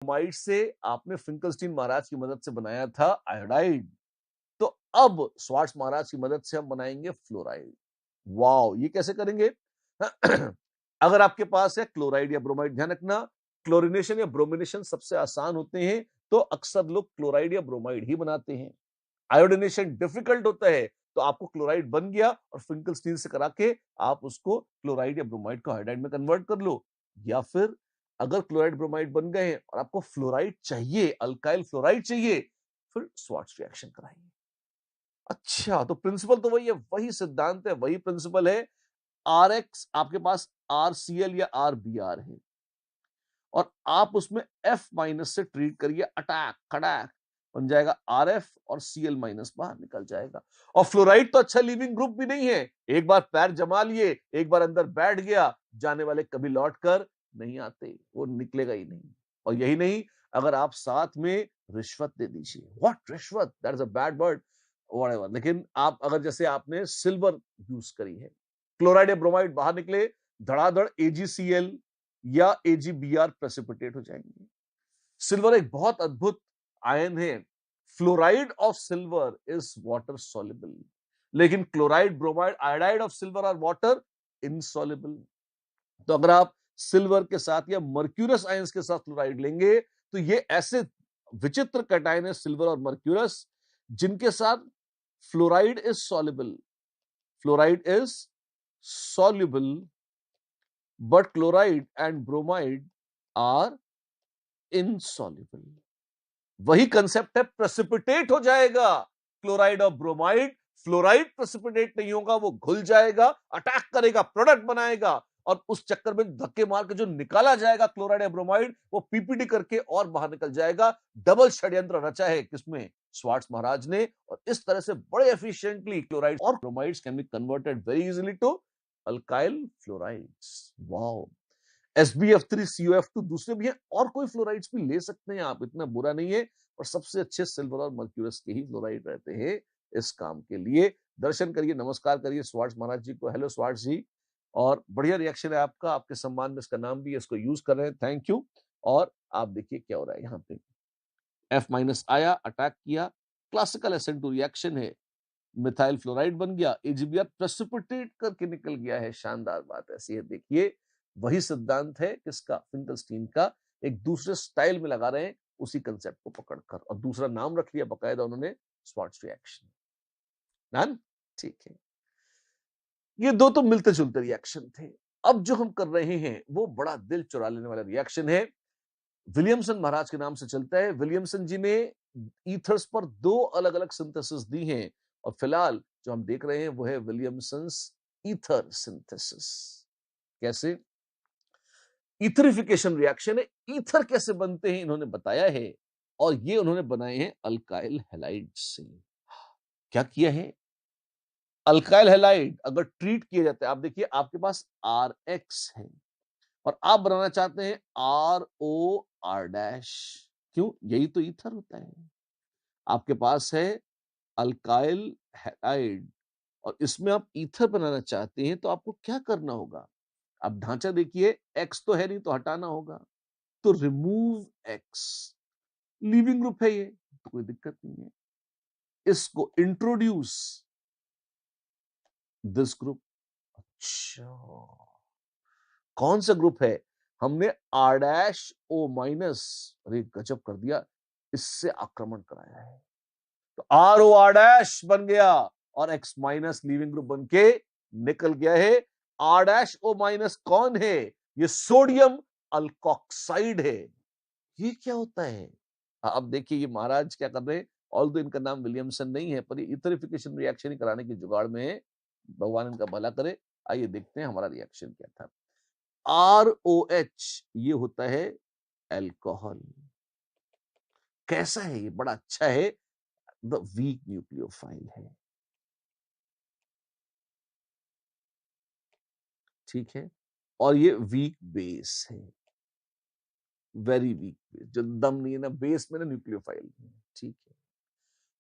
Bromide से आपने Finkelstein महाराज की मदद से बनाया था आयोडाइड, तो अब स्वार्ट्ज महाराज की मदद से हम बनाएंगे फ्लोराइड। वाओ, ये कैसे करेंगे? अगर आपके पास है क्लोराइड या ब्रोमाइड, ध्यान रखना क्लोरिनेशन या ब्रोमिनेशन सबसे आसान होते हैं, तो अक्सर लोग क्लोराइड या ब्रोमाइड ही बनाते हैं। आयोडिनेशन डिफिकल्ट होता है, तो आपको क्लोराइड बन गया और फिंकलस्टीन से करा के आप उसको क्लोराइड या ब्रोमाइड को आयोडाइड में कन्वर्ट कर लो। या फिर अगर क्लोराइड ब्रोमाइड बन गए हैं और आपको फ्लोराइड चाहिए, अल्काइल फ्लोराइड चाहिए, फिर स्वार्ट्ज रिएक्शन कराइए। अच्छा, तो प्रिंसिपल तो वही है, वही सिद्धांत है, वही प्रिंसिपल है। आर एक्स आपके पास आर सी एल या आर बी आर है और आप उसमें एफ माइनस से ट्रीट करिए, अटैक खड़ाक बन जाएगा आर एफ और सी एल माइनस बाहर निकल जाएगा। और फ्लोराइड तो अच्छा लिविंग ग्रुप भी नहीं है, एक बार पैर जमा लिए, एक बार अंदर बैठ गया, जाने वाले कभी लौट कर नहीं आते, वो निकलेगा ही नहीं। और यही नहीं, अगर आप साथ में रिश्वत दे दीजिए, व्हाट रिश्वत, that is a bad word, whatever, लेकिन आप अगर जैसे आपने सिल्वर यूज करी है, क्लोराइड या ब्रोमाइड बाहर निकले, धड़ाधड़ एजीसीएल या एजीबीआर प्रेसिपिटेट हो जाएंगे। सिल्वर एक बहुत अद्भुत आयन है, fluoride of silver is water soluble, लेकिन chloride bromide iodide of silver are water insoluble. तो अगर आप सिल्वर के साथ या मर्क्यूरस आयंस के साथ फ्लोराइड लेंगे, तो ये ऐसे विचित्र कैटायन है सिल्वर और मर्क्यूरस, जिनके साथ fluoride is soluble, fluoride is soluble, but chloride and bromide are insoluble. वही कंसेप्ट है, प्रेसिपिटेट हो जाएगा क्लोराइड और ब्रोमाइड, फ्लोराइड प्रेसिपिटेट नहीं होगा, वो घुल जाएगा, अटैक करेगा, प्रोडक्ट बनाएगा, और उस चक्कर में धक्के मार के जो निकाला जाएगा क्लोराइड या ब्रोमाइड, वो पीपीडी करके और बाहर निकल जाएगा। डबल षड्यंत्र रचा है किसमें? स्वार्ट्ज महाराज ने। और इस तरह से बड़े एफिशिएंटली क्लोराइड और bromides can be converted very easily to alkyl fluorides. Wow, SbF3COF2 दूसरे भी हैं, और कोई फ्लोराइड्स भी ले सकते हैं आप, इतना बुरा नहीं है, और सबसे अच्छे सिल्वर और मर्क्यूरस के ही फ्लोराइड रहते हैं इस काम के लिए। दर्शन करिए, नमस्कार करिए स्वार्ट्ज महाराज जी को। हेलो स्वार्ट्ज जी, और बढ़िया रिएक्शन है आपका, आपके सम्मान में इसका नाम भी है, इसको यूज कर रहे हैं, थैंक यू। और आप देखिए क्या हो रहा है यहाँ पे, F माइनस आया, अटैक किया, क्लासिकल SN2 रिएक्शन है, मिथाइल फ्लोराइड बन गया, एजीबीआर प्रेसिपिटेट करके निकल गया है। शानदार बात ऐसी है, देखिए वही सिद्धांत है किसका? फिंकलस्टीन का। एक दूसरे स्टाइल में लगा रहे हैं उसी कंसेप्ट को पकड़कर, और दूसरा नाम रख लिया बकायदा उन्होंने, स्वार्ट्ज रिएक्शन। डन, ठीक है। ये दो तो मिलते जुलते रिएक्शन थे। अब जो हम कर रहे हैं वो बड़ा दिल चुरा लेने वाला रिएक्शन है, विलियमसन महाराज के नाम से चलता है। विलियमसन जी ने ईथर्स पर दो अलग अलग सिंथेसिस दी हैं, और फिलहाल जो हम देख रहे हैं वो है विलियमसन्स ईथर सिंथेसिस। कैसे? ईथरिफिकेशन रिएक्शन है, ईथर कैसे बनते हैं इन्होंने बताया है, और ये उन्होंने बनाए हैं अल्काइल हैलाइड से। क्या किया है? अल्काइल हैलाइड अगर ट्रीट किए जाते हैं, आप देखिए आपके पास RX है और आप बनाना चाहते हैं ROR-, क्यों? यही तो ईथर होता है। आपके पास है अल्काइल हैलाइड और इसमें आप ईथर बनाना चाहते हैं, तो आपको क्या करना होगा? अब ढांचा देखिए, X तो है नहीं तो हटाना होगा, तो रिमूव X, लिविंग ग्रुप है ये तो कोई दिक्कत नहीं है। इसको इंट्रोड्यूस दिस ग्रुप। अच्छा, कौन सा ग्रुप है? हमने R-O-, अरे गजब कर दिया, इससे आक्रमण कराया है, तो ROR- बन गया और X- लिविंग ग्रुप बन के निकल गया है। R-O- कौन है? ये सोडियम अल्कोक्साइड है। ये क्या होता है? अब देखिए ये महाराज क्या कर रहे हैं, ऑल्दो इनका नाम विलियमसन नहीं है, पर ये इथरिफिकेशन रिएक्शन ही कराने की जुगाड़ में है, भगवान इनका भला करे। आइए देखते हैं हमारा रिएक्शन क्या था। ROH ये होता है अल्कोहल। कैसा है ये? बड़ा अच्छा है, द वीक न्यूक्लियोफाइल है, ठीक है, और ये वीक बेस है, वेरी वीक बेस, जो दम नहीं है ना बेस में ना न्यूक्लियोफाइल है, ठीक है।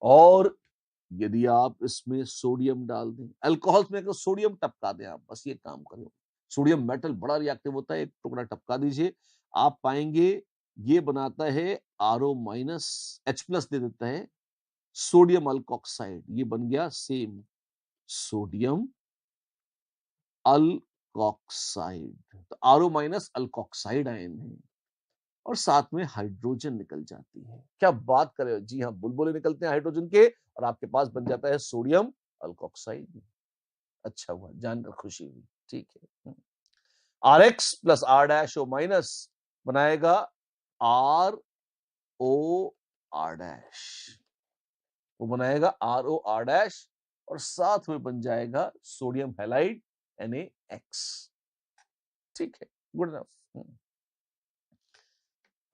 और यदि आप इसमें सोडियम डाल दें, अल्कोहल में अगर सोडियम टपका दें, आप बस ये काम करें, सोडियम मेटल बड़ा रिएक्टिव होता है, एक टुकड़ा टपका दीजिए, आप पाएंगे ये बनाता है RO माइनस, H प्लस दे देता है सोडियम अल्कोक्साइड, ये बन गया सेम सोडियम अल्कोक्साइड। तो RO माइनस अल्कोक्साइड आयन है और साथ में हाइड्रोजन निकल जाती है। क्या बात कर रहे हो, जी हाँ, बुलबुले निकलते हैं हाइड्रोजन के और आपके पास बन जाता है सोडियम अल्कोक्साइड। अच्छा हुआ, जानकर खुशी हुई। ठीक है, RX plus R dash O minus बनाएगा ROR डैश, वो बनाएगा ROR डैश और साथ में बन जाएगा सोडियम हैलाइड NaX। ठीक है, गुड इनफ।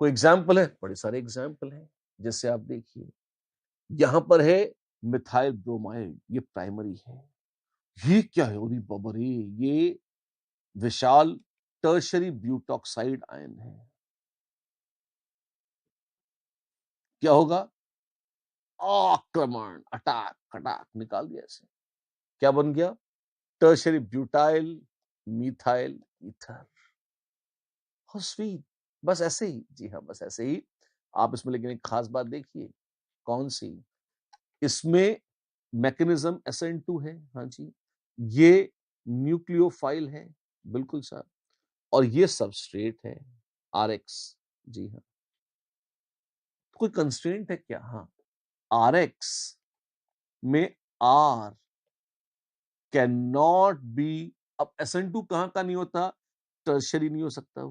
कोई एग्जाम्पल है? बड़े सारे एग्जाम्पल हैं। जैसे आप देखिए, यहां पर है मिथाइल ब्रोमाइड, ये प्राइमरी है। ये क्या है? अरे बाबा रे, ये विशाल टर्शरी ब्यूटॉक्साइड आयन है। क्या होगा? आक्रमण, अटैक, अटैक निकाल दिया ऐसे। क्या बन गया? Tertiary butyl methyl ether. How sweet. बस ऐसे ही, जी हाँ, बस ऐसे ही। आप इसमें लेकिन एक खास बात देखिए। कौन सी? इसमें मैकेनिज्म SN2 है। हाँ जी, ये न्यूक्लियोफाइल है, बिल्कुल सर, और ये सबस्ट्रेट है RX। जी हाँ, कोई कंस्ट्रेंट है क्या? हाँ, RX में R कैन नॉट बी। अब SN2 कहां का नहीं होता? टर्शरी नहीं हो सकता,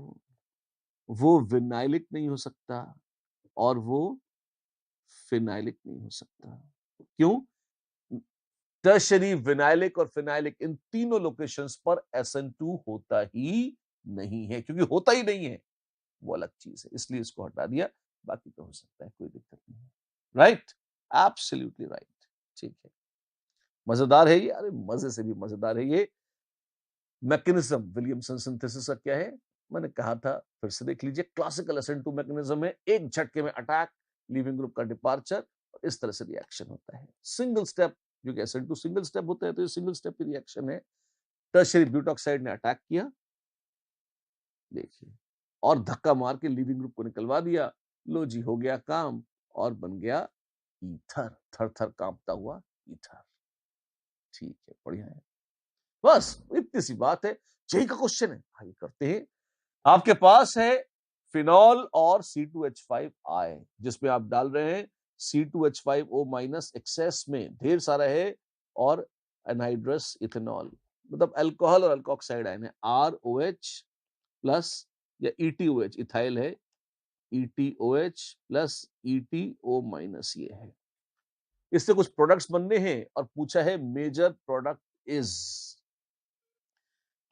वो विनाइलिक नहीं हो सकता और वो फिनाइलिक नहीं हो सकता। क्यों? टर्शरी, विनाइलिक और फिनाइलिक, इन तीनों लोकेशंस पर SN2 होता ही नहीं है, क्योंकि होता ही नहीं है, वो अलग चीज है, इसलिए इसको हटा दिया। बाकी तो हो सकता है, कोई दिक्कत नहीं है। Right, absolutely right. ठीक है, मजेदार है ये, अरे मजे से भी मजेदार है ये। मैकेनिज्म विलियमसन सिंथेसिस का क्या है? मैंने कहा था, फिर से देख लीजिए। क्लासिकल SN2 मैकेनिज्म है, एक झटके में अटैक, लीविंग ग्रुप का डिपार्चर, और इस तरह से रिएक्शन होता है। सिंगल स्टेप, क्योंकि SN2 सिंगल स्टेप होता है, तो ये सिंगल स्टेप की रिएक्शन है। टर्शरी ब्यूटॉक्साइड ने अटैक किया, देखिए, और धक्का मार के लीविंग ग्रुप को निकलवा दिया। लो जी, हो गया काम और बन गया ईथर, थर थर कांपता हुआ ईथर। ठीक है, बढ़िया है। बस इतनी सी बात है, यही का क्वेश्चन है। आइए करते हैं। आपके पास है फिनॉल और C2H5I, जिसमें आप डाल रहे हैं C2H5O माइनस, एक्सेस में ढेर सारा है, और एनहाइड्रस इथेनॉल, मतलब अल्कोहल और अल्कोक्साइड आयन है। ROH प्लस या ETOH, इथाइल है, ETOH प्लस ETO माइनस, ये है। इससे कुछ प्रोडक्ट्स बनने हैं और पूछा है मेजर प्रोडक्ट इज।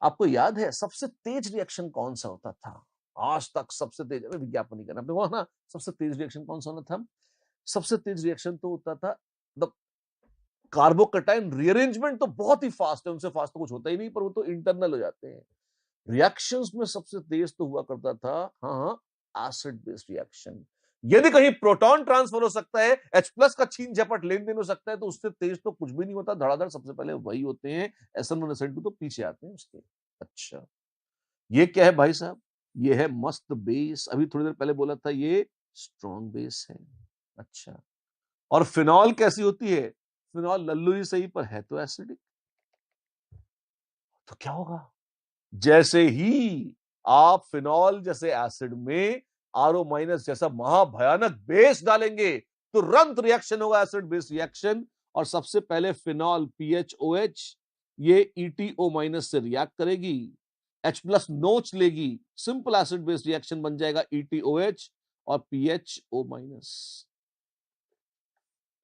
आपको याद है सबसे तेज रिएक्शन कौन सा होता था आज तक? सबसे तेज, विज्ञापन नहीं करना आपने, वो ना, सबसे तेज रिएक्शन कौन सा होता था? सबसे तेज रिएक्शन तो होता था द कार्बोकैटायन रीअरेंजमेंट, तो बहुत ही फास्ट है, उनसे फास्ट तो कुछ होता ही नहीं, पर वो तो इंटरनल हो जाते हैं। रिएक्शंस में सबसे तेज तो हुआ करता था, हाँ, एसिड बेस्ड रिएक्शन। यदि कहीं प्रोटॉन ट्रांसफर हो सकता है, H प्लस का छीन झपट लेन देन हो सकता है, तो उससे तेज तो कुछ भी नहीं होता, धड़ाधड़ सबसे पहले वही होते हैं। SN1 SN2 तो पीछे आते हैं उसके। अच्छा, ये क्या है भाई साहब? ये है मस्त बेस, अभी थोड़ी देर पहले बोला था ये स्ट्रॉन्ग बेस है। अच्छा, और फिनॉल कैसी होती है? फिनॉल लल्लू ही सही, पर है तो एसिडिक। तो क्या होगा? जैसे ही आप फिनॉल जैसे एसिड में RO माइनस जैसा महाभयानक बेस डालेंगे, तुरंत रिएक्शन होगा, एसिड बेस रिएक्शन। और सबसे पहले फिनॉल PHOH, ये ETO माइनस से रिएक्ट करेगी, H प्लस नोच लेगी, सिंपल एसिड बेस रिएक्शन बन जाएगा ETOH और PHO माइनस।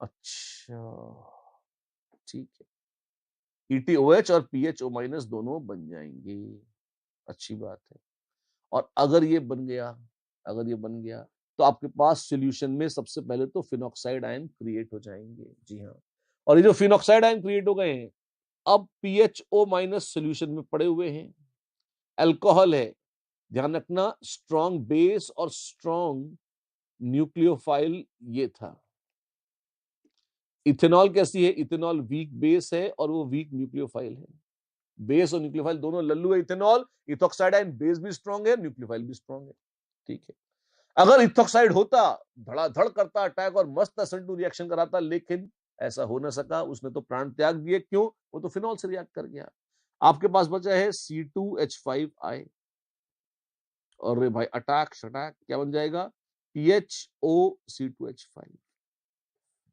अच्छा, ठीक है, ETOH और PHO माइनस दोनों बन जाएंगे, अच्छी बात है। और अगर ये बन गया, अगर ये बन गया, तो आपके पास सॉल्यूशन में सबसे पहले तो फिनॉक्साइड आयन क्रिएट हो जाएंगे। जी हाँ, और ये जो फिनॉक्साइड आयन क्रिएट हो गए हैं, अब PHO माइनस सॉल्यूशन में पड़े हुए हैं। अल्कोहल है, ध्यान रखना, स्ट्रॉन्ग बेस और स्ट्रॉन्ग न्यूक्लियोफाइल ये था। इथेनॉल कैसी है? इथेनॉल वीक बेस है और वो वीक न्यूक्लियोफाइल है। बेस और न्यूक्लियोफाइल दोनों लल्लू है इथेनॉल। इथॉक्साइड आयन बेस भी स्ट्रॉन्ग है, न्यूक्लियोफाइल भी स्ट्रॉन्ग है। ठीक है, अगर इथॉक्साइड होता, धड़ाधड़ करता अटैक और मस्त SN2 रिएक्शन कराता, लेकिन ऐसा हो ना सका, उसने तो प्राण त्याग दिए। क्यों? वो तो फिनॉल से रिएक्ट कर गया। आपके पास बचा है C2H5I, और रे भाई अटैक शटैक क्या बन जाएगा? PHOC2H5।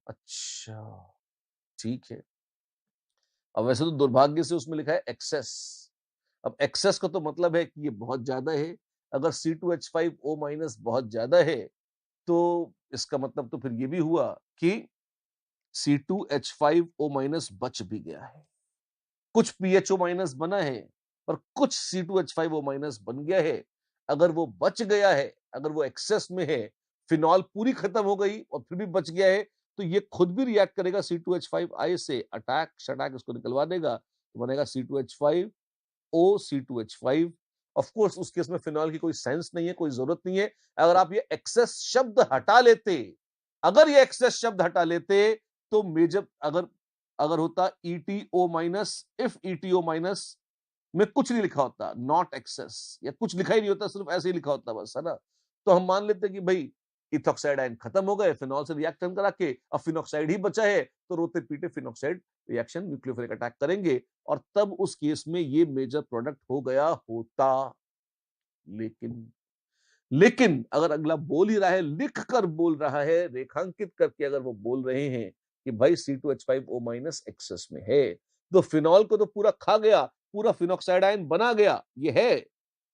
अच्छा, ठीक है। अब वैसे तो दुर्भाग्य से उसमें लिखा है एक्सेस। अब एक्सेस का तो मतलब है कि ये बहुत ज्यादा है। अगर C2H5O- बहुत ज्यादा है, तो इसका मतलब तो फिर ये भी हुआ कि C2H5O- बच भी गया है। कुछ PHO- बना है, और कुछ C2H5O- बन गया है। अगर वो बच गया है, अगर वो एक्सेस में है, फिनॉल पूरी खत्म हो गई और फिर भी बच गया है, तो ये खुद भी रिएक्ट करेगा C2H5I से, अटैक शटैक इसको निकलवा देगा, तो बनेगा C2H5O C2H5। ऑफ कोर्स उस केस में फिनॉल की कोई सेंस नहीं है, कोई जरूरत नहीं है। अगर आप ये एक्सेस शब्द हटा लेते, अगर ये एक्सेस शब्द हटा लेते, तो मेजर अगर अगर होता ETO-, इफ ETO- में कुछ नहीं लिखा होता, नॉट एक्सेस, या कुछ लिखा ही नहीं होता, सिर्फ ऐसे ही लिखा होता बस, है ना। तो हम मान लेते कि भाई इथॉक्साइड आयन खत्म हो गए, फिनॉल से रिएक्शन करा के अब फिनॉक्साइड ही बचा है, तो रोते पीटे फिनॉक्साइड रिएक्शन न्यूक्लियोफिलिक अटैक करेंगे, और तब उस केस में ये मेजर प्रोडक्ट हो गया होता। लेकिन लेकिन अगर अगला बोल ही रहा है, लिख कर बोल रहा है, रेखांकित करके अगर वो बोल रहे हैं कि भाई C2H5O- एक्सेस में है, तो फिनॉल को तो पूरा खा गया, पूरा फिनॉक्साइड आयन बना गया, ये है।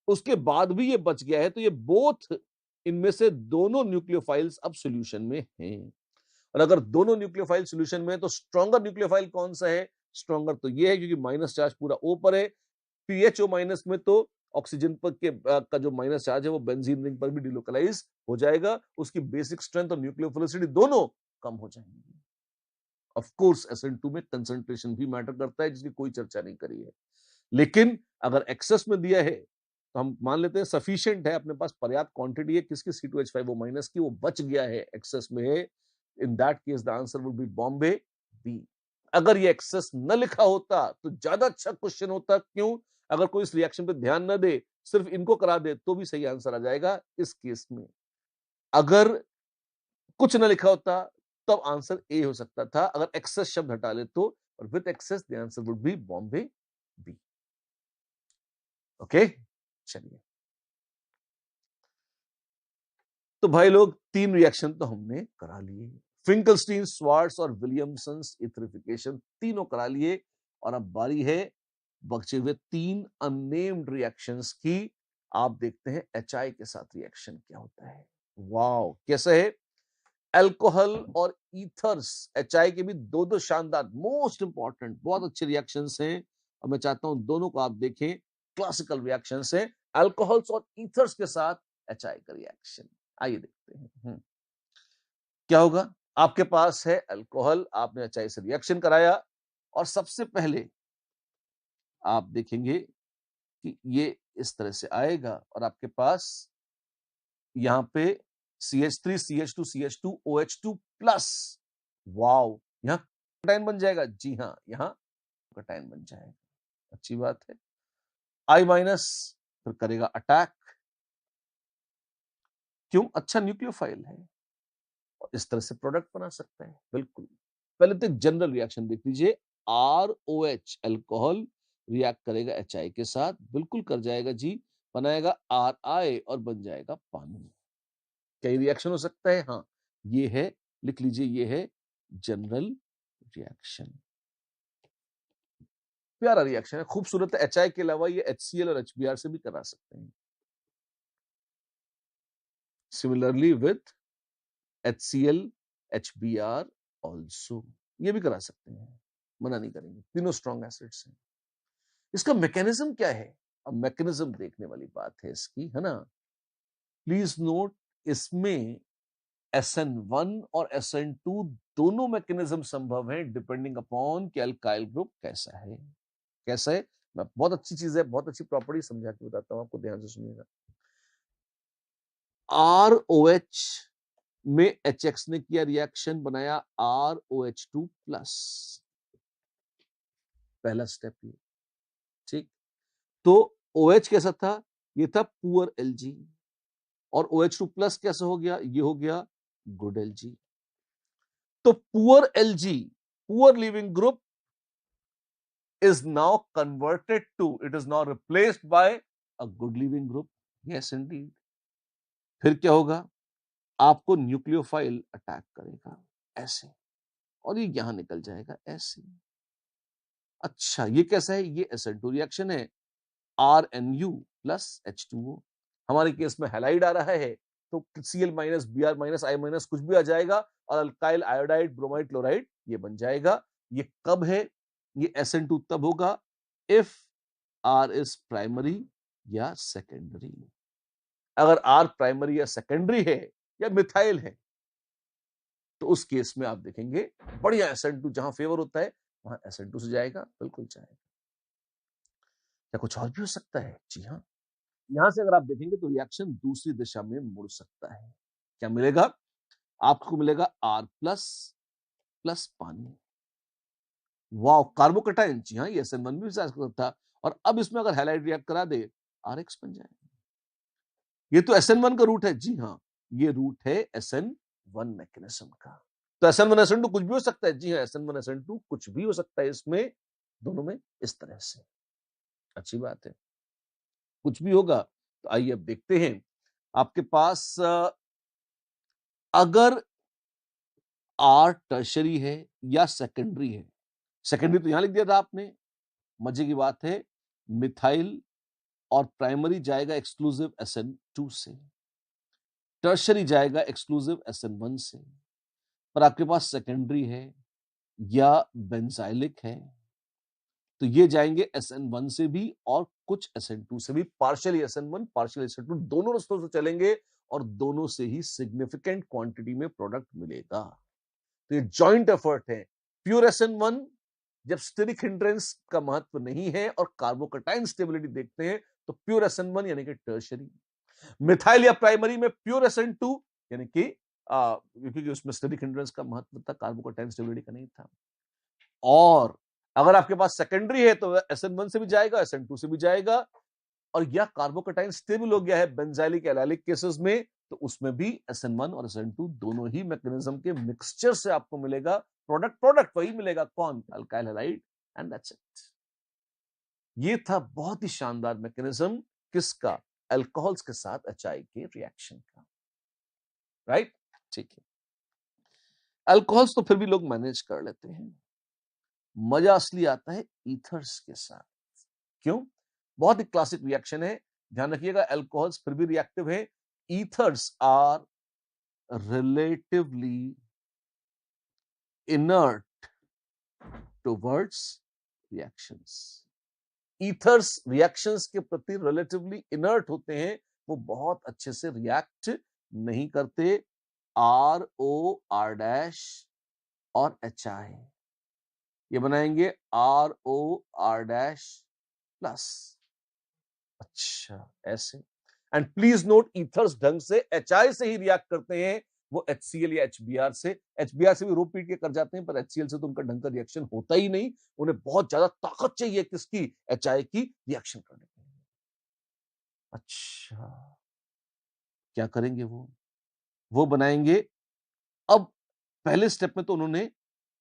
उसके बाद भी ये बच गया है, तो ये बोथ, इनमें से दोनों न्यूक्लियोफाइल्स अब सॉल्यूशन में हैं। और अगर दोनों न्यूक्लियोफाइल सॉल्यूशन में है, तो स्ट्रॉन्गर न्यूक्लियोफाइल कौन सा है? स्ट्रॉन्गर तो ये है, क्योंकि माइनस चार्ज पूरा O पर है। PHO- में तो ऑक्सीजन पर का जो माइनस चार्ज है, वो बेंजीन रिंग पर भी डिलोकलाइज हो जाएगा, उसकी बेसिक स्ट्रेंथ और न्यूक्लियोफिलिसिटी दोनों कम हो जाएंगी। ऑफ कोर्स SN2 में कंसंट्रेशन भी मैटर करता है, जिसकी कोई चर्चा नहीं करी है। लेकिन अगर एक्सेस में दिया है, तो हम मान लेते हैं सफिशिएंट है, अपने पास पर्याप्त क्वांटिटी है किसकी? C2H5O- की, वो बच गया है, एक्सेस में है। In that case the answer will be Bombay B. अगर ये एक्सेस न लिखा होता तो ज्यादा अच्छा क्वेश्चन होता। क्यों? अगर कोई इस रिएक्शन पे ध्यान न दे, सिर्फ इनको करा दे, तो भी सही आंसर आ जाएगा इस केस में। अगर कुछ न लिखा होता, तब आंसर ए हो सकता था, अगर एक्सेस शब्द हटा ले तो, और with excess the answer would be Bombay B. Okay, चलिए। तो भाई लोग, तीन रिएक्शन तो हमने करा लिए, फिंकलस्टीन, स्वार्ट्स और विलियमसन इथरिफिकेशन, तीनों करा लिए। और अब बारी है बचे हुए तीन अननेम्ड रिएक्शंस की। आप देखते हैं HI के साथ रिएक्शन क्या होता है। वाओ, कैसे है? अल्कोहल और ईथर्स, HI के भी दो दो शानदार, मोस्ट इंपॉर्टेंट, बहुत अच्छे रिएक्शंस हैं, और मैं चाहता हूं दोनों को आप देखें। क्लासिकल रिएक्शंस हैं, अल्कोहल्स और ईथर्स के साथ HI का रिएक्शन। आइए देखते हैं। क्या होगा? आपके पास है अल्कोहल, आपने HI से रिएक्शन कराया, और सबसे पहले आप देखेंगे कि ये इस तरह से आएगा, और आपके पास यहां पे CH3 CH2 CH2 OH2 plus, wow, यहां कटायन बन जाएगा। जी हाँ, यहां कटायन बन जाएगा, अच्छी बात है। I- फिर करेगा अटैक। क्यों? अच्छा न्यूक्लियोफाइल है, और इस तरह से प्रोडक्ट बना सकता है, बिल्कुल। पहले तो जनरल रिएक्शन देख लीजिए। ROH अल्कोहल रिएक्ट करेगा HI के साथ, बिल्कुल कर जाएगा जी, बनाएगा RI और बन जाएगा पानी। कई रिएक्शन हो सकता है, हाँ, ये है, लिख लीजिए, ये है जनरल रिएक्शन। प्यारा रिएक्शन है, खूबसूरत है। HI के अलावा ये HCl और HBr से भी करा सकते हैं। Similarly with HCl HBr also, ये भी करा सकते हैं, मना नहीं करेंगे, तीनों स्ट्रॉन्ग एसिड्स हैं। इसका मैकेनिज्म क्या है? अब मैकेनिज्म देखने वाली बात है इसकी, है ना। प्लीज नोट, इसमें SN1 और SN2 दोनों मैकेनिज्म संभव हैं, डिपेंडिंग अपॉन कि अल्काइल ग्रुप कैसा है। कैसा है? मैं बहुत अच्छी चीज है, बहुत अच्छी प्रॉपर्टी समझा के बताता हूं आपको, ध्यान से सुनिएगा। ROH में HX ने किया रिएक्शन, बनाया ROH2 प्लस, पहला स्टेप ये, ठीक। तो OH कैसा था? ये था पुअर Lg, और OH2 प्लस कैसे हो गया, ये हो गया गुड Lg। तो poor Lg, poor leaving group is now converted to, it is now replaced by a good leaving group। Yes indeed। फिर क्या होगा, आपको न्यूक्लियोफाइल अटैक करेगा ऐसे, और ये यहां निकल जाएगा ऐसे। अच्छा ये कैसा है, ये SN2 रिएक्शन है, RNU प्लस H2O। हमारे केस में हैलाइड आ रहा है तो Cl minus Br minus I minus कुछ भी आ जाएगा, और अल्काइल आयोडाइड ब्रोमाइड क्लोराइड ये बन जाएगा। ये कब है, ये SN2 तब होगा इफ R इज प्राइमरी या सेकेंडरी। अगर R प्राइमरी या सेकेंडरी है या मिथाइल है तो उस केस में आप देखेंगे बढ़िया SN2 जहां फेवर होता है वहां SN2 से जाएगा, बिल्कुल जाएगा। क्या कुछ और भी हो सकता है? जी हाँ, यहां से अगर आप देखेंगे तो रिएक्शन दूसरी दिशा में मुड़ सकता है। क्या मिलेगा आपको, मिलेगा R प्लस प्लस पानी। वाह, कार्बोकटाइन, जी हाँ, ये SN1 भी था, और अब इसमें अगर हैलाइड रिएक्ट करा दे RX बन जाएगा। ये तो SN1 का रूट है, जी हाँ, ये रूट है SN1 मैकेनिज्म का। तो SN1 SN2 कुछ भी हो सकता है, जी हाँ, SN1 SN2 कुछ भी हो सकता है इसमें, दोनों में इस तरह से। अच्छी बात है, कुछ भी होगा। तो आइए अब देखते हैं आपके पास अगर R टर्शरी है या सेकेंडरी है। सेकेंडरी तो यहां लिख दिया था आपने, मजे की बात है, मिथाइल और प्राइमरी जाएगा एक्सक्लूसिव SN2 से, टर्शरी जाएगा एक्सक्लूसिव SN1 से, पर आपके पास सेकेंडरी है या बेंजाइलिक है तो ये जाएंगे SN1 से भी और कुछ SN2 से भी, पार्शियली SN1 पार्शियली SN2, दोनों रास्तों से चलेंगे और दोनों से ही सिग्निफिकेंट क्वांटिटी में प्रोडक्ट मिलेगा। तो ये जॉइंट एफर्ट है। प्योर SN1 जब स्टेरिक हिंड्रेंस का महत्व नहीं है और कार्बोकटाइन स्टेबिलिटी देखते हैं तो प्योर SN1 यानी कि टर्शरी। मिथाइल या प्राइमरी में प्योर SN2 यानी कि क्योंकि उसमें स्टेरिक हिंड्रेंस का महत्व था, कार्बोकटाइन स्टेबिलिटी का नहीं था। और अगर आपके पास सेकेंडरी है तो SN1 से भी जाएगा, SN2 से भी जाएगा, और यह कार्बोकटाइन स्टेबल हो गया है बेंजाइलिक एलाइलिक केसेस में तो उसमें भी SN1 और SN2 दोनों ही मैकेनिज्म के मिक्सचर से आपको मिलेगा प्रोडक्ट। प्रोडक्ट वही मिलेगा, कौन, alkyl halide, and that's it. ये था बहुत ही शानदार मैकेनिज्म किसका, अल्कोहल्स के साथ HI के रिएक्शन का, राइट। ठीक है, अल्कोहल्स तो फिर भी लोग मैनेज कर लेते हैं, मजा असली आता है ईथर्स के साथ। क्यों, बहुत ही क्लासिक रिएक्शन है, ध्यान रखिएगा, अल्कोहल्स फिर भी रिएक्टिव है, ethers are relatively inert towards reactions. Ethers reactions के प्रति रिलेटिवली इनर्ट होते हैं, वो बहुत अच्छे से रिएक्ट नहीं करते। ROR' और HI ये बनाएंगे ROR' प्लस। अच्छा ऐसे, एंड प्लीज नोट ईथर्स ढंग से HI से ही रिएक्ट करते हैं, वो HCl या HBr से। HBr से भी रो पीट के कर जाते हैं, पर HCl से तो उनका ढंग का रिएक्शन होता ही नहीं, उन्हें बहुत ज्यादा ताकत चाहिए किसकी, HI की रिएक्शन करने के लिए। अच्छा क्या करेंगे वो बनाएंगे, अब पहले स्टेप में तो उन्होंने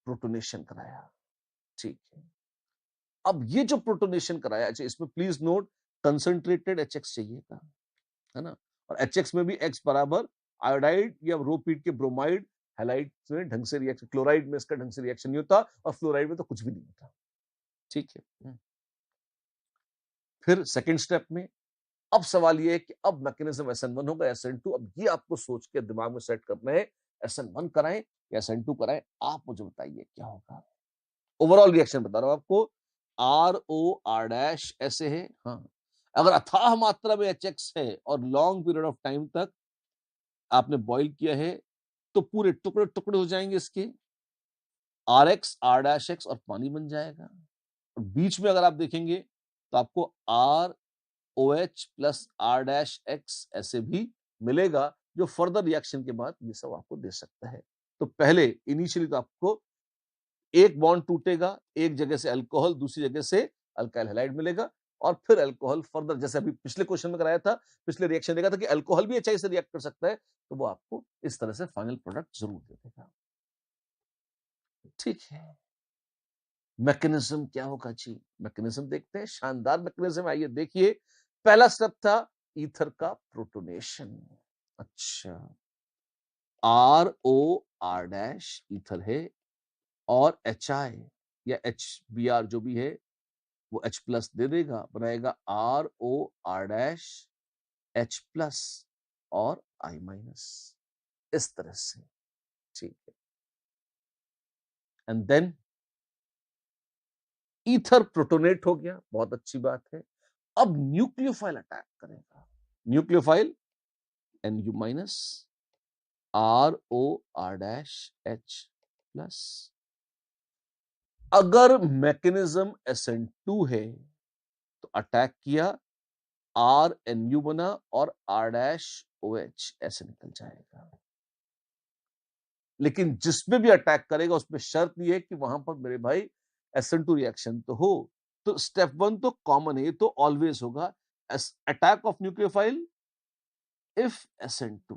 प्रोटोनेशन कराया, ठीक है। अब ये जो प्रोटोनेशन कराया, अच्छा इसमें प्लीज नोट कंसंट्रेटेड HX चाहिएगा, है ना, और HX में भी X बराबर आयोडाइड या रो पीट के ब्रोमाइड हैलाइड में ढंग से रिएक्शन, क्लोराइड में इसका ढंग से रिएक्शन नहीं होता और फ्लोराइड में तो कुछ भी नहीं होता, ठीक है। फिर सेकंड स्टेप में अब सवाल ये है कि अब मैकेनिज्म SN1 होगा SN2, अब ये आपको सोच के दिमाग में सेट करना है, SN1 कराएं या SN2 कराएं, आप मुझे बताइए क्या होगा। ओवरऑल रिएक्शन बता रहा हूं आपको, ROR' ऐसे है, हाँ, अगर अथाह मात्रा में HX है और लॉन्ग पीरियड ऑफ टाइम तक आपने बॉईल किया है तो पूरे टुकड़े टुकड़े हो जाएंगे इसके, RX R'(X) और पानी बन जाएगा। और बीच में अगर आप देखेंगे तो आपको ROH प्लस R'(X) ऐसे भी मिलेगा, जो फर्दर रिएक्शन के बाद ये सब आपको दे सकता है। तो पहले इनिशियली तो आपको एक बॉन्ड टूटेगा, एक जगह से अल्कोहल दूसरी जगह से अल्काइल हैलाइड मिलेगा, और फिर अल्कोहल फर्दर, जैसे अभी पिछले क्वेश्चन में कराया था, पिछले रिएक्शन देखा था कि अल्कोहल भी HI से रिएक्ट कर सकता है, तो वो आपको इस तरह से फाइनल प्रोडक्ट जरूर दे देगा। ठीक है, मैकेनिज्म क्या होगा जी? मैकेनिज्म देखते हैं, शानदार मैकेनिज्म। आइए देखिए, पहला स्टेप था ईथर का प्रोटोनेशन। अच्छा, ROR' ईथर है और HI या HBr जो भी है वो H+ दे देगा, बनाएगा ROR' H+ और I-, इस तरह से। ठीक है, एंड देन ईथर प्रोटोनेट हो गया, बहुत अच्छी बात है। अब न्यूक्लियोफाइल अटैक करेगा, न्यूक्लियोफाइल Nu- ROR'H+। अगर मैकेनिज्म SN2 है तो अटैक किया, RNU बना और R'OH ऐसे निकल जाएगा। लेकिन जिसमें भी अटैक करेगा उसमें शर्त यह है कि वहां पर मेरे भाई SN2 रिएक्शन तो हो। तो स्टेप 1 तो कॉमन है, तो ऑलवेज होगा attack of nucleophile if SN2,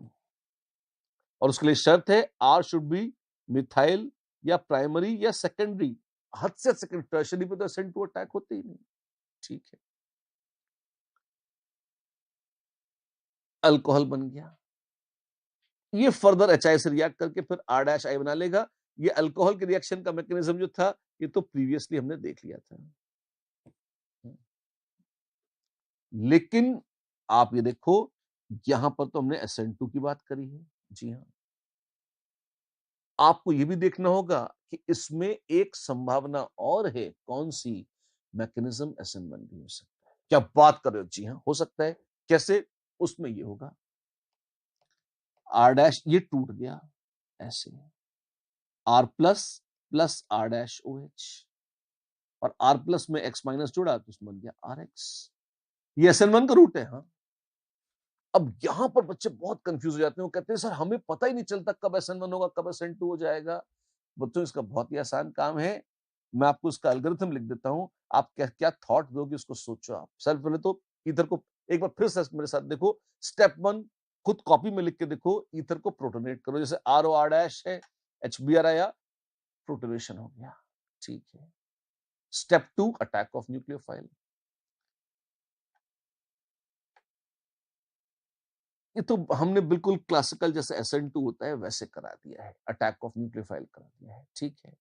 और उसके लिए शर्त है R शुड बी मिथाइल या प्राइमरी या सेकेंडरी। हद से सेकेंड, टर्शरी पे तो SN2 अटैक होते ही नहीं। ठीक है, अल्कोहल बन गया, ये फर्दर HI से रिएक्ट करके फिर R' बना लेगा। ये अल्कोहल के रिएक्शन का मैकेनिज्म जो था ये तो प्रीवियसली हमने देख लिया था। लेकिन आप ये देखो, यहां पर तो हमने SN2 की बात करी है। जी हाँ, आपको ये भी देखना होगा कि इसमें एक संभावना और है। कौन सी? मैकेनिज्म SN1 भी हो सकता है। क्या बात कर रहे हो? जी हाँ, हो सकता है। कैसे? उसमें ये होगा R' ये टूट गया ऐसे, R+ प्लस R'OH, और R+ में X- जुड़ा तो उसमें बन गया RX। ये SN1 का रूट है। हाँ, अब यहां पर बच्चे बहुत कंफ्यूज हो जाते हैं, वो कहते हैं सर हमें पता ही नहीं चलता कब SN1 होगा, कब SN2 हो जाएगा। बच्चों, इसका बहुत ही आसान काम है, मैं आपको इसका एल्गोरिथम लिख देता हूं, आप क्या क्या थॉट दोगे उसको सोचो। आप सर पहले तो ईथर को एक बार फिर से मेरे साथ देखो। स्टेप 1 खुद कॉपी में लिख के देखो, ईथर को प्रोटोनेट करो, जैसे ROR' है, HBr आया, प्रोटोनेशन हो गया। ठीक है, स्टेप 2 अटैक ऑफ न्यूक्लियोफाइल। ये तो हमने बिल्कुल क्लासिकल जैसे SN2 होता है वैसे करा दिया है, अटैक ऑफ न्यूक्लियोफाइल करा दिया है। ठीक है,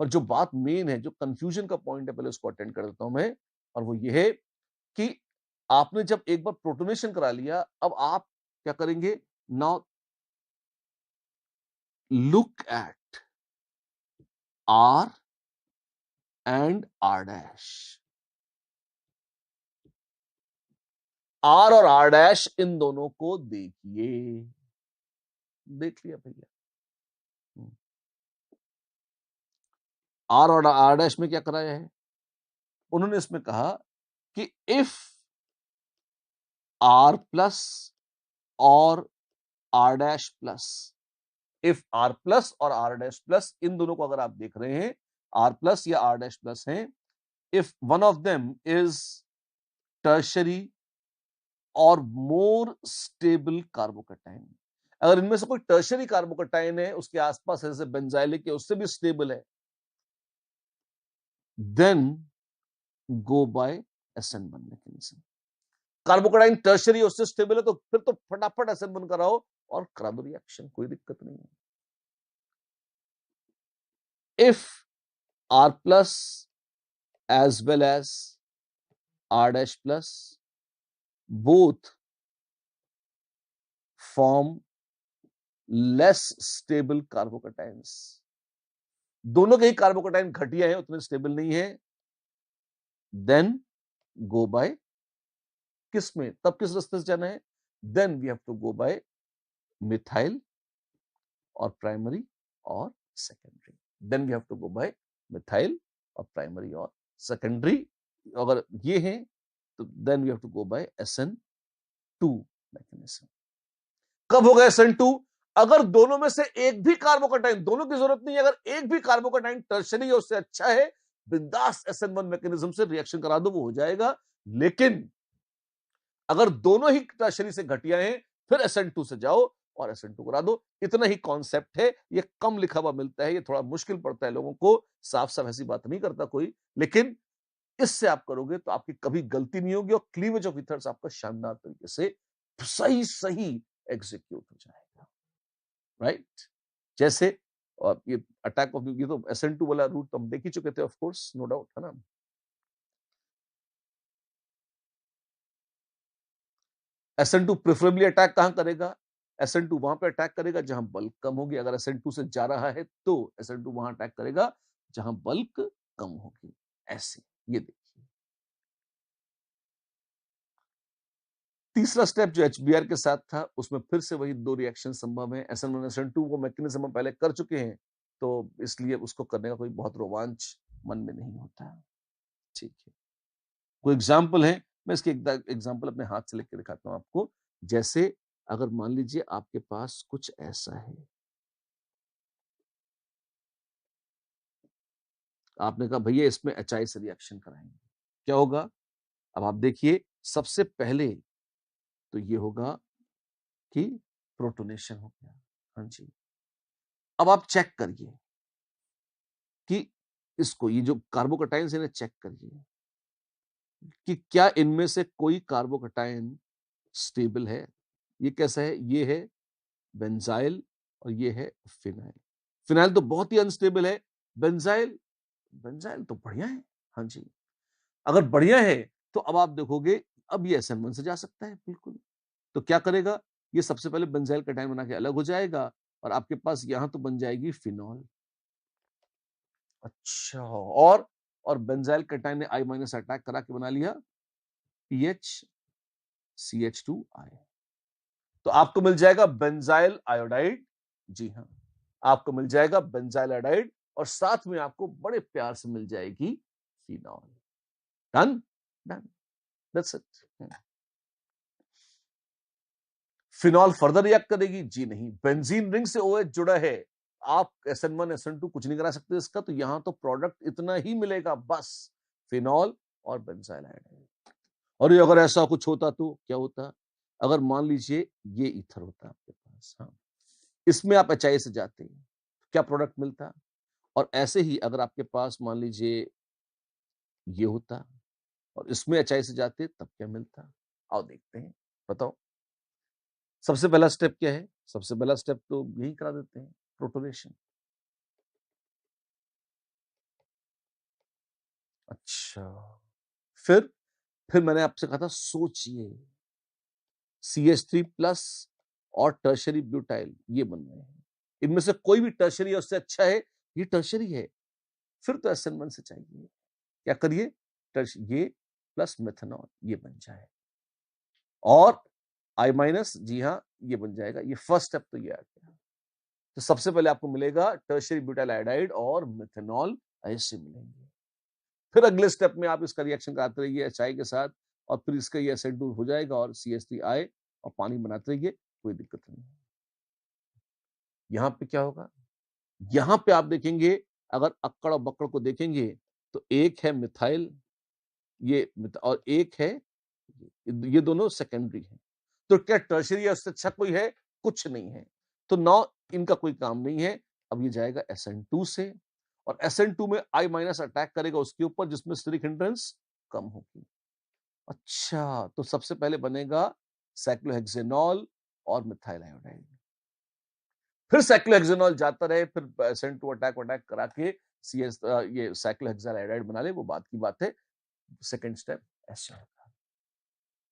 पर जो बात मेन है, जो कंफ्यूजन का पॉइंट है, पहले उसको अटेंड कर देता हूं मैं, और वो ये है कि आपने जब एक बार प्रोटोनेशन करा लिया, अब आप क्या करेंगे? Now look at R and R'। R और R' इन दोनों को देखिए। देख लिया भैया? R और R' में क्या कराया है? उन्होंने इसमें कहा कि इफ R+ और R'+, इफ R+ और R'+ इन दोनों को अगर आप देख रहे हैं, R+ या R'+ हैं, if one of them is tertiary और मोर स्टेबल कार्बोकैटायन, अगर इनमें से कोई टर्शरी कार्बोकैटायन है उसके आसपास जैसे बेंजाइलिक है, उससे भी स्टेबल है, then go by SN1 mechanism. Carbocation tertiary उससे स्टेबल है तो फिर तो फटाफट SN1 कराओ और करा दो रिएक्शन, कोई दिक्कत नहीं है। If R+ as well as R'+ both form less stable carbocations, दोनों के ही कार्बोकैटायन घटिया है, उतने स्टेबल नहीं है, देन गो बाय किस में? तब किस रास्ते से जाना है? Then we have to go by methyl और प्राइमरी और secondary. Then we have to go by methyl और प्राइमरी और सेकेंडरी। अगर ये है तो then we have to go by SN2 mechanism. कब होगा SN2? अगर दोनों में से एक भी कार्बोकैटायन, दोनों की जरूरत नहीं है, अगर एक भी कार्बोकैटायन टर्शरी है उससे अच्छा है, बिंदास SN1 मैकेनिज्म से रिएक्शन करा दो, वो हो जाएगा। लेकिन अगर दोनों ही टर्शरी से घटिया हैं, फिर SN2 से जाओ और SN2 करा दो। इतना ही कॉन्सेप्ट है। ये कम लिखा हुआ मिलता है, ये थोड़ा मुश्किल पड़ता है लोगों को, साफ साफ ऐसी बात नहीं करता कोई, लेकिन इससे आप करोगे तो आपकी कभी गलती नहीं होगी और क्लीवेज ऑफ ईथर्स आपका शानदार तरीके से सही सही एग्जीक्यूट हो जाएगा, राइट। जैसे और ये अटैक ऑफ, ये तो SN2 वाला रूट तो हम देख ही चुके थे, ऑफ कोर्स, नो डाउट, है ना। SN2 प्रेफरेबली अटैक कहां करेगा? SN2 वहां पे अटैक करेगा जहां बल्क कम होगी। अगर SN2 से जा रहा है तो SN2 वहां अटैक करेगा जहां बल्क कम होगी। ऐसे ये देखिए। तीसरा स्टेप जो HBr के साथ था, उसमें फिर से वही दो रिएक्शन संभव है। SN1 SN2 वो मैकेनिज्म हम पहले कर चुके हैं, तो इसलिए उसको करने का कोई बहुत रोमांच मन में नहीं होता। ठीक है, कोई एग्जाम्पल है, मैं इसके एग्जाम्पल अपने हाथ से लिख के दिखाता हूं आपको। जैसे अगर मान लीजिए आपके पास कुछ ऐसा है, आपने कहा भैया इसमें HI से रिएक्शन कराएंगे, क्या होगा? अब आप देखिए, सबसे पहले तो ये होगा कि प्रोटोनेशन हो गया। हाँ जी, अब आप चेक करिए कि इसको, ये जो कार्बोकटाइंस है, इन्हें चेक करिए कि क्या इनमें से कोई कार्बोकटाइन स्टेबल है। ये कैसा है? ये है बेंजाइल और ये है फिनाइल। फिनाइल तो बहुत ही अनस्टेबल है। बेंजाइल, बेंजाइल तो बढ़िया है। हाँ जी, अगर बढ़िया है तो अब आप देखोगे, अब ये SN1 से जा सकता है बिल्कुल। तो क्या करेगा? ये सबसे पहले बेंजाइल कटायन बना के अलग हो जाएगा और आपके पास यहां तो बन जाएगी फिनॉल। अच्छा, और बेंजाइल कटायन ने I- अटैक करा के बना लिया PHCH2I। तो आपको मिल जाएगा बेंजाइल आयोडाइड। जी हाँ, आपको मिल जाएगा बेंजाइल आयोडाइड और साथ में आपको बड़े प्यार से मिल जाएगी phenol. Done, done, that's it. Phenol further react करेगी? जी नहीं, बेंजीन रिंग से OH जुड़ा है। आप SN1 SN2 कुछ नहीं करा सकते इसका, तो यहां तो प्रोडक्ट इतना ही मिलेगा बस, फिनॉल और बेंजाइल आयोडाइड। और ये अगर ऐसा कुछ होता तो क्या होता? अगर मान लीजिए ये ईथर होता आपके पास, हाँ, इसमें आप HI से जाते, क्या प्रोडक्ट मिलता? और ऐसे ही अगर आपके पास मान लीजिए ये होता और इसमें HI से जाते, तब क्या मिलता? आओ देखते हैं, बताओ। सबसे पहला स्टेप क्या है? सबसे पहला स्टेप तो यही करा देते हैं, प्रोटोनेशन। अच्छा, फिर मैंने आपसे कहा था सोचिए, CH3+ और टर्शरी ब्यूटाइल ये बन रहे हैं, इनमें से कोई भी टर्शरी है उससे अच्छा है, ये टर्शरी है, फिर तो SN1 से चाहिए। क्या करिए? ये प्लस मेथनॉल ये बन जाए और I-, जी हाँ, ये बन जाएगा। ये फर्स्ट स्टेप तो ये आ गया। तो सबसे पहले आपको मिलेगा टर्शरी ब्यूटाइल आयोडाइड और मेथनॉल ऐसे मिलेंगे। फिर अगले स्टेप में आप इसका रिएक्शन कराते रहिए HI के साथ और फिर इसका ये SN2 हो जाएगा और CH3I और पानी बनाते रहिए, कोई दिक्कत नहीं। यहां पे क्या होगा? यहां पे आप देखेंगे, अगर अक्कड़ और बक्कड़ को देखेंगे तो एक है मिथाइल, और एक है ये दोनों सेकेंडरी है। तो क्या टर्शरी या उससे अच्छा कोई है? कुछ नहीं है। तो नौ इनका कोई काम नहीं है। अब ये जाएगा SN2 से और SN2 में I- अटैक करेगा उसके ऊपर जिसमें स्टेरिक हिंड्रेंस कम होगी। अच्छा, तो सबसे पहले बनेगा साइक्लोहेक्सेनॉल और मिथाइल आयोडाइड। फिर साइक्लोहेक्सेनॉल जाता रहे, फिर SN2 अटैक करा के CS ये साइक्लोहेक्साइल आयोडाइड बना ले, वो बात की बात है। सेकंड स्टेप ऐसा होगा।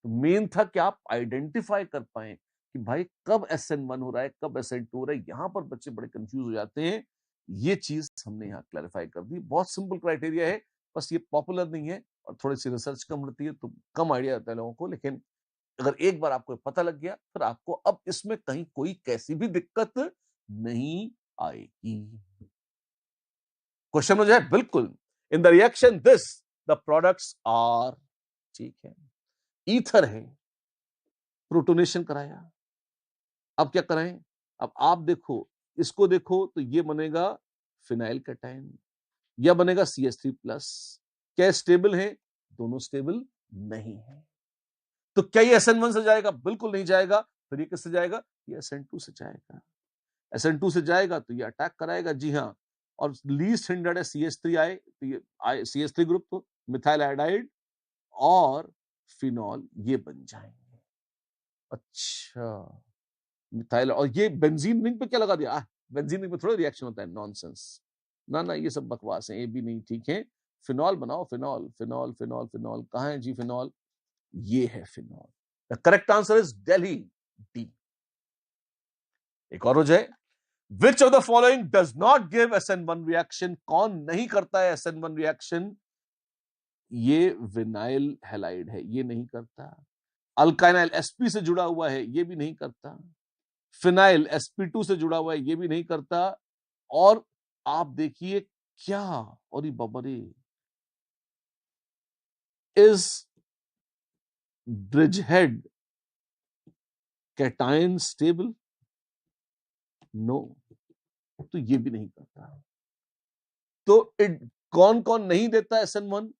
तो मेन था कि आप आइडेंटिफाई कर पाए कि भाई कब SN1 हो रहा है, कब SN2 हो रहा है। यहां पर बच्चे बड़े कंफ्यूज हो जाते हैं। ये चीज हमने यहाँ क्लैरिफाई कर दी। बहुत सिंपल क्राइटेरिया है, बस ये पॉपुलर नहीं है और थोड़ी सी रिसर्च कम होती है तो कम आइडिया रहता है लोगों को। लेकिन अगर एक बार आपको पता लग गया, फिर आपको अब इसमें कहीं कोई कैसी भी दिक्कत नहीं आएगी। क्वेश्चन हो जाए बिल्कुल। In the reaction this the products are, ठीक है, ईथर है, प्रोटोनेशन कराया, अब क्या कराएं? अब आप देखो, इसको देखो तो ये बनेगा फिनाइल कटायन या बनेगा CH3+। क्या स्टेबल है? दोनों स्टेबल नहीं है। तो क्या ये SN1 से जाएगा? बिल्कुल नहीं जाएगा। फिर ये किससे जाएगा? ये SN2 से जाएगा। SN2 से जाएगा तो ये अटैक कराएगा, जी हाँ। और लीस्ट हिंडेड है CH3 आए, तो ये CH3 ग्रुप तो मिथाइल आयोडाइड और फिनॉल ये बन जाएंगे। अच्छा, मिथाइल और ये बेंजीन रिंग पे क्या लगा दिया? बेंजीन रिंग पे थोड़ा रिएक्शन होता है, नॉनसेंस। ना ना, ये सब बकवास है, ये भी नहीं ठीक है। फिनॉल बनाओ, फिनॉल फिनॉल फिनॉल फिनॉल। कहां है जी फिनॉल? ये है phenol. The correct answer is Delhi, D. एक और हो जाए, which of the following does not give SN1 reaction? कौन नहीं करता है SN1 रिएक्शन? ये विनाइल हैलाइड है, ये नहीं करता। अल्काइनाइल sp से जुड़ा हुआ है, ये भी नहीं करता। फिनाइल sp2 से जुड़ा हुआ है, ये भी नहीं करता। और आप देखिए क्या, और ये बबरे, is bridgehead cation stable? No, तो ये भी नहीं करता। तो कौन कौन नहीं देता SN1?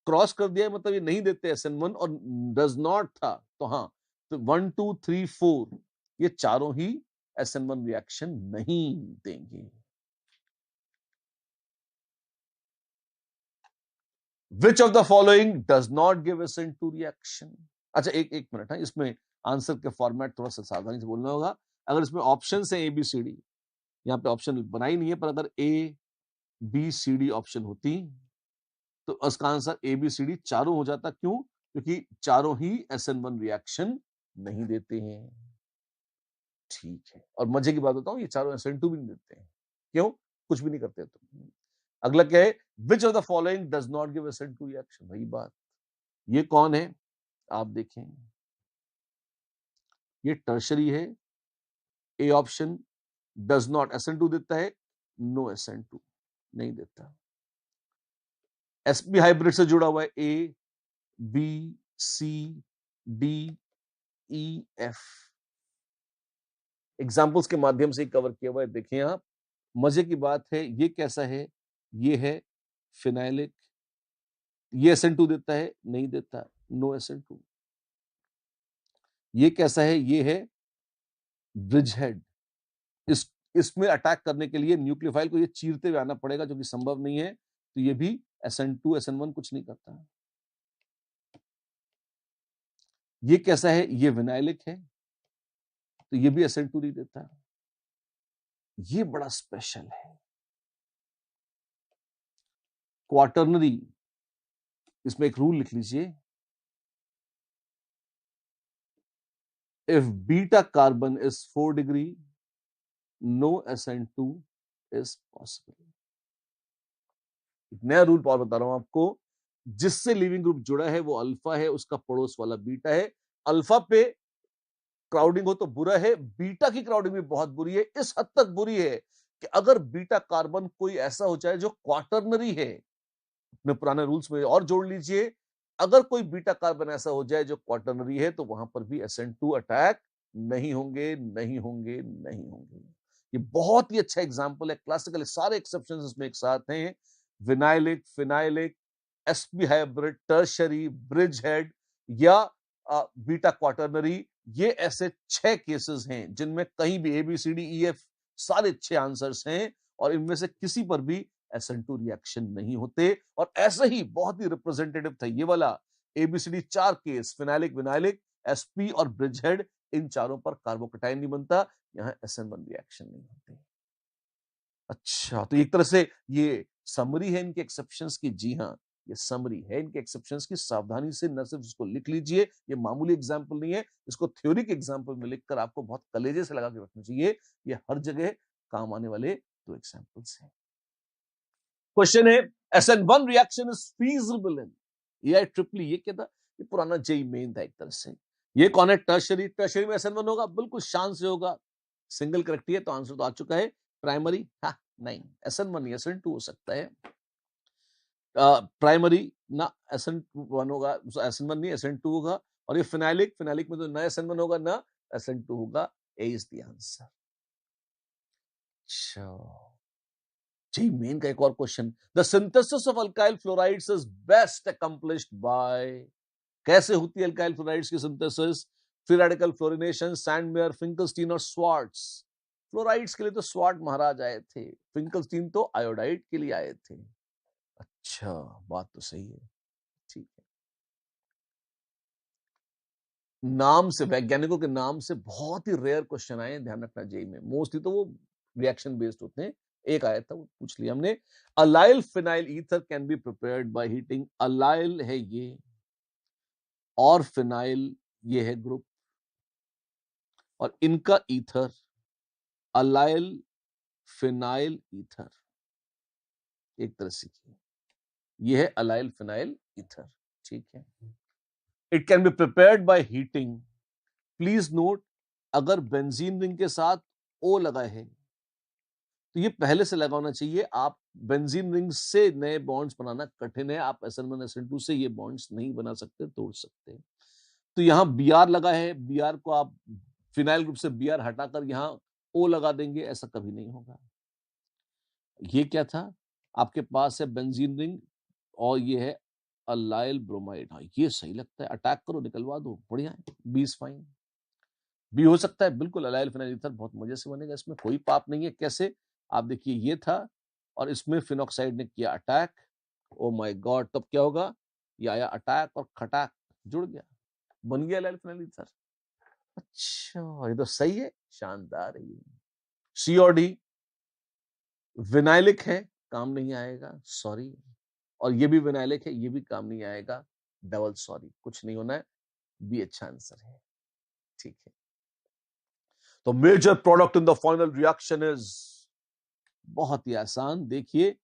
क्रॉस कर दिया मतलब ये नहीं देते SN1, और डज नॉट था तो हाँ, तो 1 2 3 4 ये चारों ही SN1 रिएक्शन नहीं देंगे। Which of the following does not give SN2 reaction? अच्छा, एक एक मिनट है, इसमें आंसर के फॉर्मेट थोड़ा सा सावधानी से बोलना होगा। अगर इसमें ऑप्शन है ABCD, यहाँ पे ऑप्शन बना ही नहीं है, पर अगर ABCD ऑप्शन होती तो उसका आंसर ABCD चारों हो जाता। क्यों? क्योंकि चारों ही SN1 रिएक्शन नहीं देते हैं। ठीक है, और मजे की बात बताऊं, ये चारों SN2 भी नहीं देते हैं। क्यों? कुछ भी नहीं करते तो। अगला क्या है? Which of the following does not give SN2 reaction? वही बात, ये कौन है? आप देखें, ये टर्शरी है। A option does not, SN2 देता है, नो SN2 नहीं देता। sp हाइब्रिड से जुड़ा हुआ है, ABCDEF। एग्जाम्पल्स के माध्यम से कवर किया हुआ है, देखिए आप। मजे की बात है, ये कैसा है? ये है फिनाइलिक। ये SN2 देता है, नहीं देता, नो SN2। ये कैसा है? ये है ब्रिजहेड। इस इसमें अटैक करने के लिए न्यूक्लियोफाइल को ये चीरते हुए आना पड़ेगा, जो कि संभव नहीं है। तो ये भी SN2 SN1 कुछ नहीं करता। ये कैसा है? ये विनाइलिक है, तो ये भी SN2 नहीं देता। ये बड़ा स्पेशल है, क्वाटर्नरी। इसमें एक रूल लिख लीजिए, if beta carbon is 4 degree, no SN2 is possible. एक नया रूल और बता रहा हूं आपको, जिससे लिविंग ग्रुप जुड़ा है वो अल्फा है, उसका पड़ोस वाला बीटा है। अल्फा पे क्राउडिंग हो तो बुरा है, बीटा की क्राउडिंग भी बहुत बुरी है। इस हद तक बुरी है कि अगर बीटा कार्बन कोई ऐसा हो जाए जो क्वाटर्नरी है, अपने पुराने रूल्स में और जोड़ लीजिए, अगर कोई बीटा कार्बन ऐसा हो जाए जो क्वाटर्नरी है, तो वहां पर भी SN2 अटैक नहीं होंगे, नहीं होंगे, नहीं होंगे। ये बहुत ही अच्छा एग्जांपल है, क्लासिकल। सारे एक्सेप्शंस इसमें एक साथ हैं, vinylic, phenylic, sp hybrid, tertiary, bridge head या बीटा क्वाटर्नरी। ये ऐसे 6 केसेस हैं जिनमें कहीं भी ABCDEF सारे 6 आंसर्स हैं, और इनमें से किसी पर भी SN2 रिएक्शन नहीं होते। और ऐसे ही बहुत ही रिप्रेजेंटेटिव था ये वाला ABCD 4 case, phenylic, vinylic, sp और ब्रिजहेड। इन चारों पर कार्बोकटाइन नहीं बनता, यहां SN1 रिएक्शन नहीं होते। अच्छा, तो एक तरह से ये समरी है इनके एक्सेप्शंस की। जी हाँ, ये समरी है इनके एक्सेप्शंस की। सावधानी से न सिर्फ इसको लिख लीजिए, ये मामूली एग्जाम्पल नहीं है, इसको थ्योरी के एग्जाम्पल में लिखकर आपको बहुत कलेजे से लगा के रखना चाहिए। ये हर जगह काम आने वाले 2 एग्जाम्पल्स हैं। क्वेश्चन है, SN1 reaction is feasible in AIEEE। ये क्या था? ये पुराना जेई मेन था एक तरह से। ये कौन है? टर्शरी। टर्शरी में SN1 होगा, बिल्कुल शान से होगा। सिंगल करेक्ट है, तो आंसर तो आ चुका है। प्राइमरी नहीं, SN1 नहीं, SN2 हो सकता है। प्राइमरी ना, SN1 होगा, SN1 नहीं, SN2 होगा। और ये फिनाइलिक, फिनाइलिक में तो ना SN1 होगा ना SN2 होगा। A is the answer. अच्छा, जी मेन का एक और question, the synthesis of alkyl fluorides is best accomplished by. कैसे होती है अल्काइल फ्लोराइड्स की synthesis? Free radical fluorination, Sandmeyer, Finkelstein और स्वार्ट्स। फ्लोराइड्स के लिए तो स्वार्ट महाराज आए थे, फिंकलस्टीन तो आयोडाइड के लिए आए थे। अच्छा, बात तो सही है, ठीक है। नाम से, वैज्ञानिकों के नाम से बहुत ही रेयर क्वेश्चन आए, ध्यान रखना जेई में। मोस्टली तो वो रिएक्शन बेस्ड होते हैं। एक आया था, वो पूछ लिया हमने। Allyl phenyl ether can be prepared by heating. Allyl है ये, और फिनाइल ये है ग्रुप, और इनका ईथर अलाइल फिनाइल ईथर, एक तरह से ये है अलाइल फिनाइल ईथर, ठीक है। It can be prepared by heating. Please note, अगर बेंजीन रिंग के साथ ओ लगा है तो ये पहले से लगा होना चाहिए। आप बेंजीन रिंग से नए बॉन्ड्स बनाना कठिन है, आप SN1 SN2 से ये बॉन्ड्स नहीं बना सकते, तोड़ सकते। तो यहां Br लगा है, Br को आप फिनाइल ग्रुप से Br हटाकर यहां O लगा देंगे, ऐसा कभी नहीं होगा। ये क्या था? आपके पास है बेंजीन रिंग और ये है अलाइल ब्रोमाइड। हाँ, ये सही लगता है, अटैक करो, निकलवा दो, बढ़िया है, बी इज फाइन। बी हो सकता है बिल्कुल, अलाइल फिनाइल ईथर बहुत मजे से बनेगा, इसमें कोई पाप नहीं है। कैसे? आप देखिए, ये था और इसमें फिनॉक्साइड ने किया अटैक, ओ माय गॉड, तब क्या होगा? ये आया अटैक और खटाक, जुड़ गया, बन गया अलाइल फिनाइल ईथर। अच्छा, ये तो सही है, शानदार है ये। सी और डी विनाइलिक है, काम नहीं आएगा, सॉरी। और ये भी विनाइलिक है, ये भी काम नहीं आएगा, डबल सॉरी, कुछ नहीं होना है, बी अच्छा आंसर है, ठीक है। तो major product in the final reaction is, बहुत ही आसान, देखिए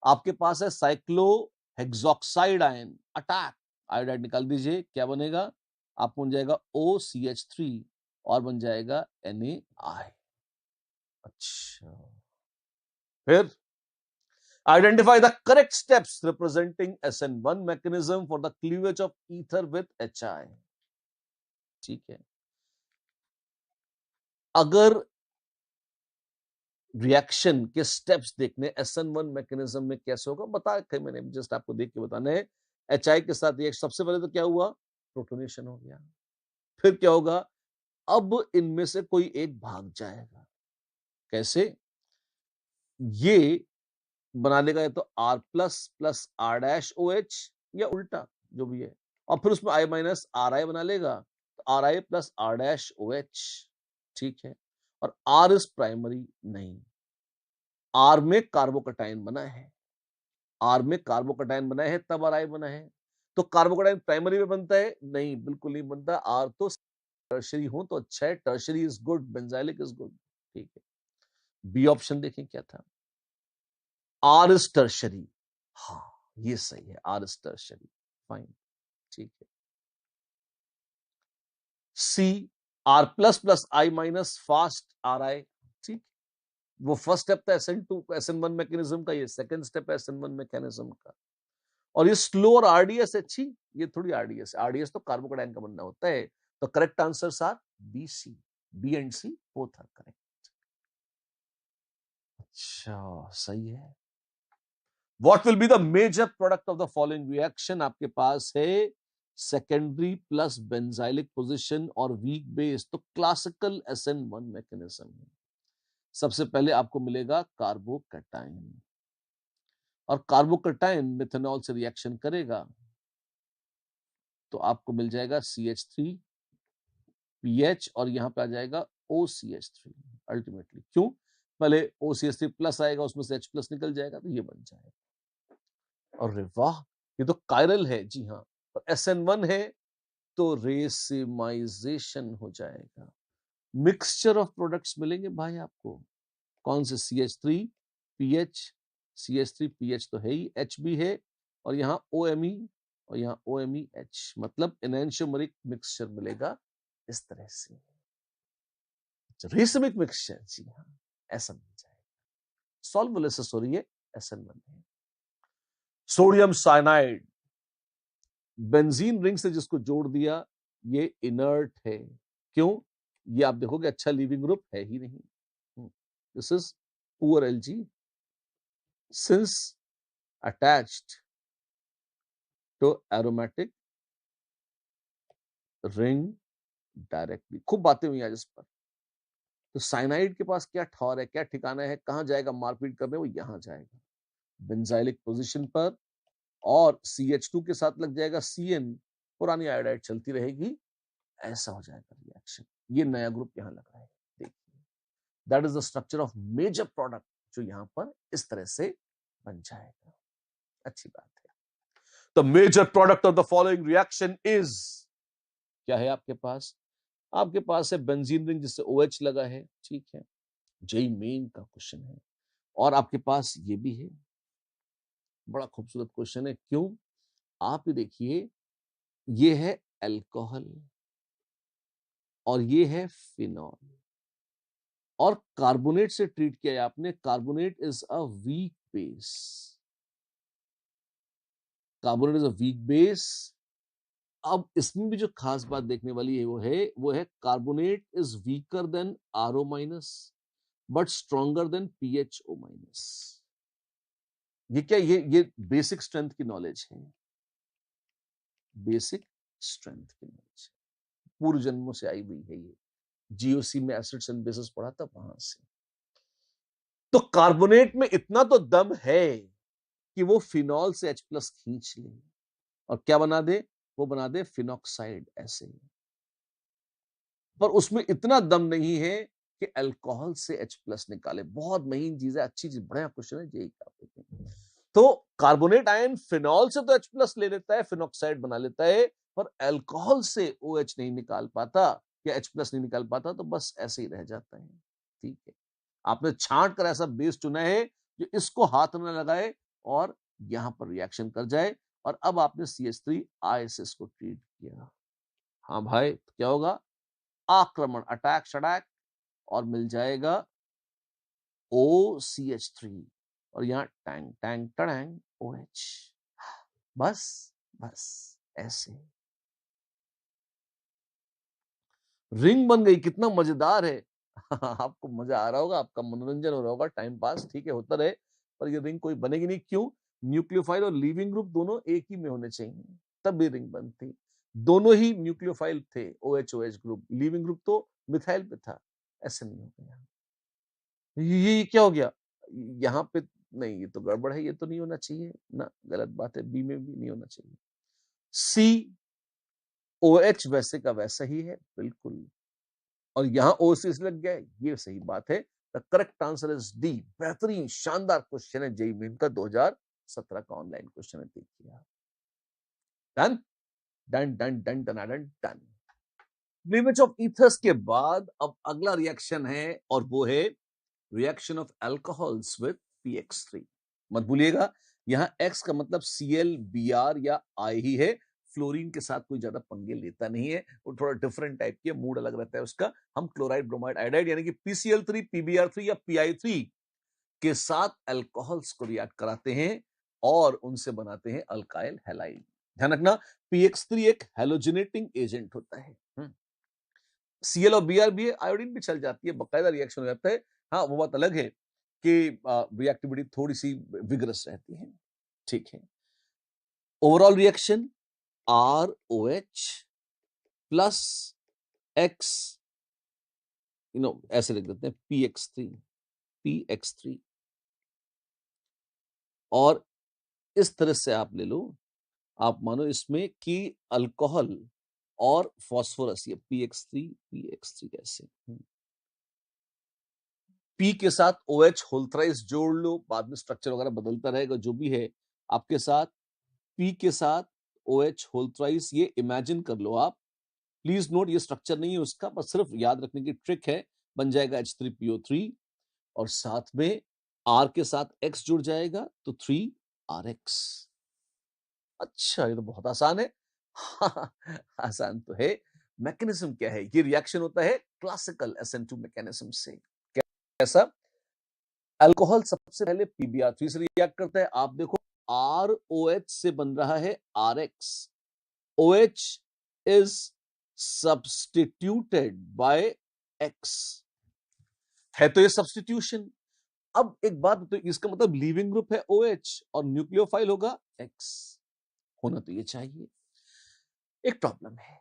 आपके पास है cyclohexoxide ion, attack, iodide निकाल दीजिए, क्या बनेगा? आपको बन जाएगा OCH3 और बन जाएगा NaI। अच्छा, फिर identify the correct steps representing SN1 mechanism for the cleavage of ether with HI। ठीक है, अगर रिएक्शन के स्टेप्स देखने SN1 मैकेनिज्म में कैसे होगा, बता रखे मैंने, जस्ट आपको देख के बताना है। HI के साथ रिएक्शन, सबसे पहले तो क्या हुआ? प्रोटोनेशन हो गया। फिर क्या होगा? अब इनमें से कोई एक भाग जाएगा। कैसे? ये बना लेगा या तो R plus plus R dash OH, या उल्टा, जो भी है, और फिर उसमें I माइनस RI बना लेगा, तो RI plus R dash OH, ठीक है। और R इज प्राइमरी नहीं, R में कार्बोकटाइन बना है, R में कार्बोकटाइन बना है, तब RI बना है। तो कार्बोकटाइन प्राइमरी में बनता है? नहीं, बिल्कुल नहीं बनता। R तो टर्शरी हो तो अच्छा है, tertiary is good, benzylic is good, ठीक है। बी ऑप्शन देखें क्या था? आर इज टर्शरी, हाँ ये सही है, आर इज टर्शरी, फाइन, ठीक है। See, R plus plus I minus fast R I, ठीक। वो फर्स्ट स्टेप था SN2 SN1 मैकेनिज्म का, ये सेकंड स्टेप है SN1 मैकेनिज्म का। और ये स्लो और आरडीएस अच्छी, ये थोड़ी आरडीएस, आरडीएस तो कार्बोकटाइन का बनना होता है। तो correct answer are B C, B and C both are correct. अच्छा, सही है। What will be the major product of the following reaction? आपके पास है सेकेंडरी प्लस बेंजाइलिक पोजीशन और वीक बेस, तो क्लासिकल SN1 मैकेनिज्म है। सबसे पहले आपको मिलेगा कार्बोकैटायन, और कार्बोकैटायन मिथेनॉल से रिएक्शन करेगा तो आपको मिल जाएगा CH3PH, और यहां पे आ जाएगा OCH3 अल्टीमेटली। क्यों? पहले OCH3 प्लस आएगा, उसमें से H प्लस निकल जाएगा, तो ये बन जाएगा। अरे वाह, ये तो कायरल है, जी हाँ। और SN1 है तो रेसिमाइजेशन हो जाएगा। मिक्सचर ऑफ प्रोडक्ट्स मिलेंगे भाई आपको। कौन से? CH3PH, CH3PH तो है ही, H भी है, और यहाँ OMe, और यहाँ OMeH, मतलब एनैंशियोमरिक मिक्सचर मिलेगा इस तरह से। रेसिमिक मिक्सचर, जी हाँ, ऐसा मिल जाएगा। सॉल्वोलिसिस हो रही है SN1 में। सोडियम साइनाइड, बेंजीन रिंग से जिसको जोड़ दिया, ये इनर्ट है। क्यों? ये आप देखोगे अच्छा लीविंग ग्रुप है ही नहीं। This is poor LG since attached to aromatic ring directly. खूब बातें हुई आज इस पर। तो साइनाइड के पास क्या ठौर है, क्या ठिकाना है, कहां जाएगा मारपीट करने, वो यहां जाएगा बेंजाइलिक पोजीशन पर, और CH2 के साथ लग जाएगा CN, पुरानी आयोडाइड चलती रहेगी, ऐसा हो जाएगा रिएक्शन। ये नया ग्रुप यहां लग रहा है, देखिए that is the structure of major product, जो यहां पर इस तरह से बन जाएगा। अच्छी बात है। The major product of the following reaction is, क्या है आपके पास? आपके पास है बेंजीन रिंग जिससे OH लगा है, ठीक है, जेई मेन का क्वेश्चन है। और आपके पास ये भी है, बड़ा खूबसूरत क्वेश्चन है। क्यों? आप ये देखिए, ये है अल्कोहल और ये है फिनॉल, और कार्बोनेट से ट्रीट किया है आपने। Carbonate is a weak base, carbonate is a weak base. अब इसमें भी जो खास बात देखने वाली है वो है carbonate is weaker then RO minus but stronger than PHO minus. ये क्या, ये बेसिक स्ट्रेंथ की नॉलेज है, बेसिक स्ट्रेंथ की नॉलेज पूर्व जन्मों से आई हुई है। ये GOC में एसिड्स एंड बेसिस पढ़ा था, वहां से। तो कार्बोनेट में इतना तो दम है कि वो फिनॉल से H+ खींच ले और क्या बना दे, वो बना दे फिनॉक्साइड ऐसे। पर उसमें इतना दम नहीं है कि अल्कोहल से H+ निकाले। बहुत महीन चीज है, अच्छी चीज, बड़ा क्वेश्चन है जेई का। तो कार्बोनेट आयन फिनॉल से तो H+ ले लेता है, फिनॉक्साइड बना लेता है, पर अल्कोहल से OH नहीं निकाल पाता या H+ नहीं निकाल पाता, तो बस ऐसे ही रह जाता है। ठीक है, आपने छांट कर ऐसा बेस चुना है जो इसको हाथ न लगाए और यहां पर रिएक्शन कर जाए। और अब आपने CH3 ISS को ट्रीट किया। हाँ भाई, तो क्या होगा? आक्रमण, अटैक शटैक, और मिल जाएगा OCH3, और यहां टैंग टैंग टैंग OH। बस बस ऐसे रिंग बन गई। कितना मजेदार है। आपको मजा आ रहा होगा, आपका मनोरंजन हो रहा होगा, टाइम पास, ठीक है, होता रहे। पर ये रिंग कोई बनेगी नहीं। क्यों? न्यूक्लियोफाइल और लीविंग ग्रुप दोनों एक ही में होने चाहिए, तब भी रिंग बनती। दोनों ही न्यूक्लियोफाइल थे, OH ग्रुप, लीविंग ग्रुप तो मिथाइल पे था। ऐसे नहीं हो गया। ये क्या हो गया यहाँ पे? नहीं, ये तो गड़बड़ है, ये तो नहीं होना चाहिए ना, गलत बात है। बी में भी नहीं होना चाहिए। COH वैसे का वैसा ही है, बिल्कुल। और यहां OC लग गया, ये सही बात है। The correct answer is D. बेहतरीन, शानदार क्वेश्चन है जेईई मेन का, 2017 का ऑनलाइन क्वेश्चन है, देखिए। Done done done done done done done. Cleavage of ethers के बाद अब अगला रिएक्शन है, और वो है reaction of alcohols with PX3। मत भूलिएगा, यहां X का मतलब Cl Br या I ही है। फ्लोरीन के साथ कोई ज्यादा पंगे लेता नहीं है, वो थोड़ा डिफरेंट टाइप की, मूड अलग रहता है उसका। हम क्लोराइड ब्रोमाइड आयोडाइड यानी कि PCl3 PBr3 या PI3 के साथ अल्कोहल्स को रिएक्ट कराते हैं और उनसे बनाते हैं अल्काइल हैलाइड। ध्यान रखना, PX3 एक हेलोजिनेटिंग एजेंट होता है। Cl और Br भी है, आयोडीन भी चल जाती है, बकायदा रिएक्शन हो जाता है। हाँ, वो बात अलग है कि रिएक्टिविटी थोड़ी सी विगरस रहती है। ठीक है, overall reaction ROH plus X, ऐसे लिख देते हैं, PX3 और इस तरह से आप ले लो, आप मानो इसमें कि अल्कोहल और फॉस्फोरस, ये PX3 ऐसे। P के साथ OH होल थ्राइस जोड़ लो, बाद में स्ट्रक्चर वगैरह बदलता रहेगा, जो भी है आपके साथ। P के साथ OH होल थ्राइस, ये इमेजिन कर लो आप। प्लीज नोट, ये स्ट्रक्चर नहीं है उसका, बस सिर्फ याद रखने की ट्रिक है। बन जाएगा H3PO3, और साथ में R के साथ X जुड़ जाएगा तो 3RX। अच्छा, ये तो बहुत आसान है। आसान तो है। मैकेनिज्म क्या है? ये रिएक्शन होता है क्लासिकल SN2 मैकेनिज्म से। कैसा? अल्कोहल सबसे पहले PBr3 से रिएक्ट करता है। आप देखो, ROH से बन रहा है RX। OH is substituted by X, है तो ये सब्स्टिट्यूशन। अब एक बात, तो इसका मतलब लीविंग ग्रुप है OH और न्यूक्लियोफाइल होगा X, होना तो ये चाहिए। एक प्रॉब्लम है,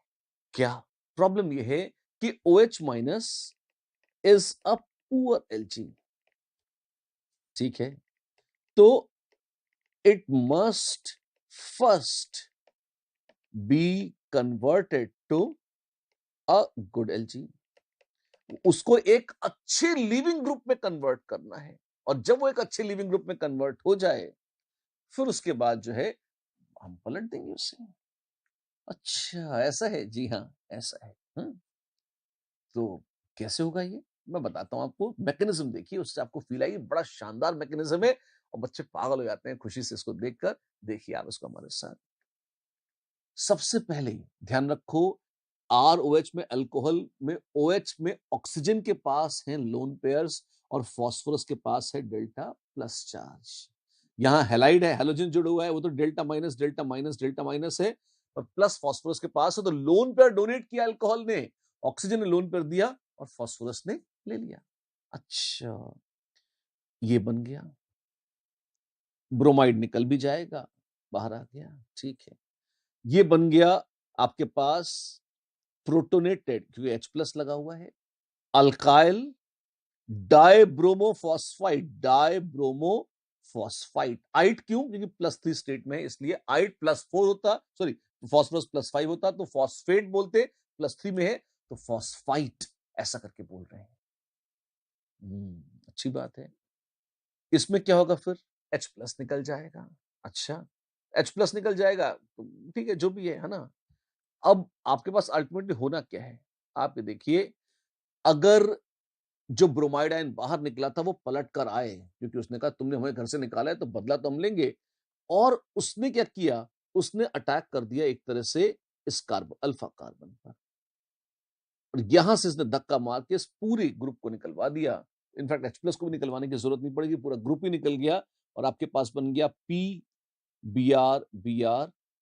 क्या प्रॉब्लम यह है कि OH minus is a poor alkene, ठीक है, तो it must first be converted to a good alkene. उसको एक अच्छे लिविंग ग्रुप में कन्वर्ट करना है, और जब वो एक अच्छे लिविंग ग्रुप में कन्वर्ट हो जाए, फिर उसके बाद जो है हम पलट देंगे उसे। अच्छा ऐसा है, जी हाँ ऐसा है। तो कैसे होगा ये, मैं बताता हूं आपको। मैकेनिज्म देखिए, उससे आपको फील आएगी, बड़ा शानदार मैकेनिज्म है, और बच्चे पागल हो जाते हैं खुशी से इसको देखकर। देखिए आप इसको हमारे साथ। सबसे पहले ध्यान रखो, ROH में, अल्कोहल में, OH में ऑक्सीजन के पास है लोन पेयर्स, और फास्फोरस के पास है डेल्टा प्लस चार्ज। यहां हैलाइड है, हैलोजन जुड़ा हुआ है, वो तो delta minus delta minus delta minus है, और प्लस फास्फोरस के पास है। तो लोन पेयर डोनेट किया अल्कोहल ने, ऑक्सीजन ने लोन पेयर दिया, और फास्फोरस ने ले लिया। अच्छा ये बन गया, ब्रोमाइड निकल भी जाएगा, बाहर आ गया, ठीक है। ये बन गया आपके पास प्रोटोनेटेड, क्योंकि H प्लस लगा हुआ है, अल्काइल डाइब्रोमोफॉस्फाइड, डाइब्रोमोफॉस्फाइड। आइट क्यों, क्योंकि +3 स्टेट में है, इसलिए आइट +4 होता, सॉरी फॉस्फोरस +5 होता तो फॉस्फेट बोलते, +3 में है तो फॉस्फाइट ऐसा करके बोल रहे हैं। अच्छी बात है। इसमें क्या होगा फिर, H प्लस निकल जाएगा। अच्छा H प्लस निकल जाएगा, तो ठीक है जो भी है ना। अब आपके पास अल्टीमेटली होना क्या है, आप ये देखिए, अगर जो ब्रोमाइड आयन बाहर निकला था वो पलट कर आए, क्योंकि उसने कहा तुमने हमें घर से निकाला है तो बदला तो हम लेंगे, और उसने क्या किया, उसने अटैक कर दिया एक तरह से इस कार्बन, अल्फा कार्बन पर, और यहां से इसने धक्का मार के इस पूरे ग्रुप को निकलवा दिया। इनफैक्ट H प्लस को भी निकलवाने की जरूरत नहीं पड़ेगी, पूरा ग्रुप ही निकल गया, और आपके पास बन गया Br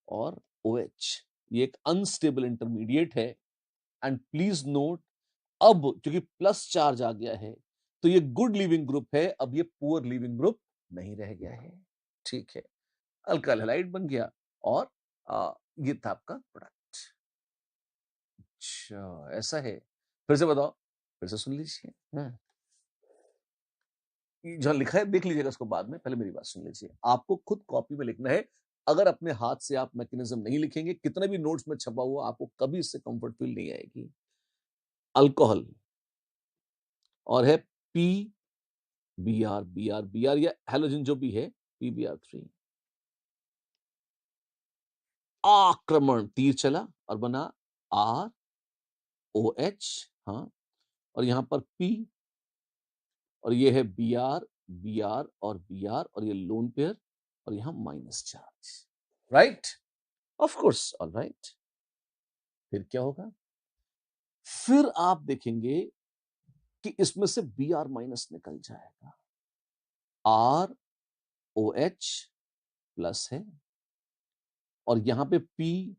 और OH। ये एक अनस्टेबल इंटरमीडिएट है। एंड प्लीज नोट, अब क्योंकि प्लस चार्ज आ गया है, तो ये गुड लिविंग ग्रुप है, अब ये पुअर लिविंग ग्रुप नहीं रह गया है, ठीक है। अल्काइल हैलाइड बन गया, और ये था आपका प्रोडक्ट। अच्छा ऐसा है, फिर से बताओ, फिर से सुन लीजिए। जहां लिखा है देख लीजिएगा उसको बाद में, पहले मेरी बात सुन लीजिए। आपको खुद कॉपी में लिखना है, अगर अपने हाथ से आप मैकेनिज्म नहीं लिखेंगे, कितने भी नोट्स में छपा हुआ, आपको कभी इससे कंफर्ट फील नहीं आएगी। अल्कोहल और है Br या हैलोजन जो भी है, PBr3। आक्रमण, तीर चला और बना ROH, हाँ, और यहां पर P, और ये है Br और ये लोन पेयर, और यहां minus charge, right, of course, all right. फिर क्या होगा, फिर आप देखेंगे कि इसमें से Br माइनस निकल जाएगा, ROH प्लस है, और यहां पे Br,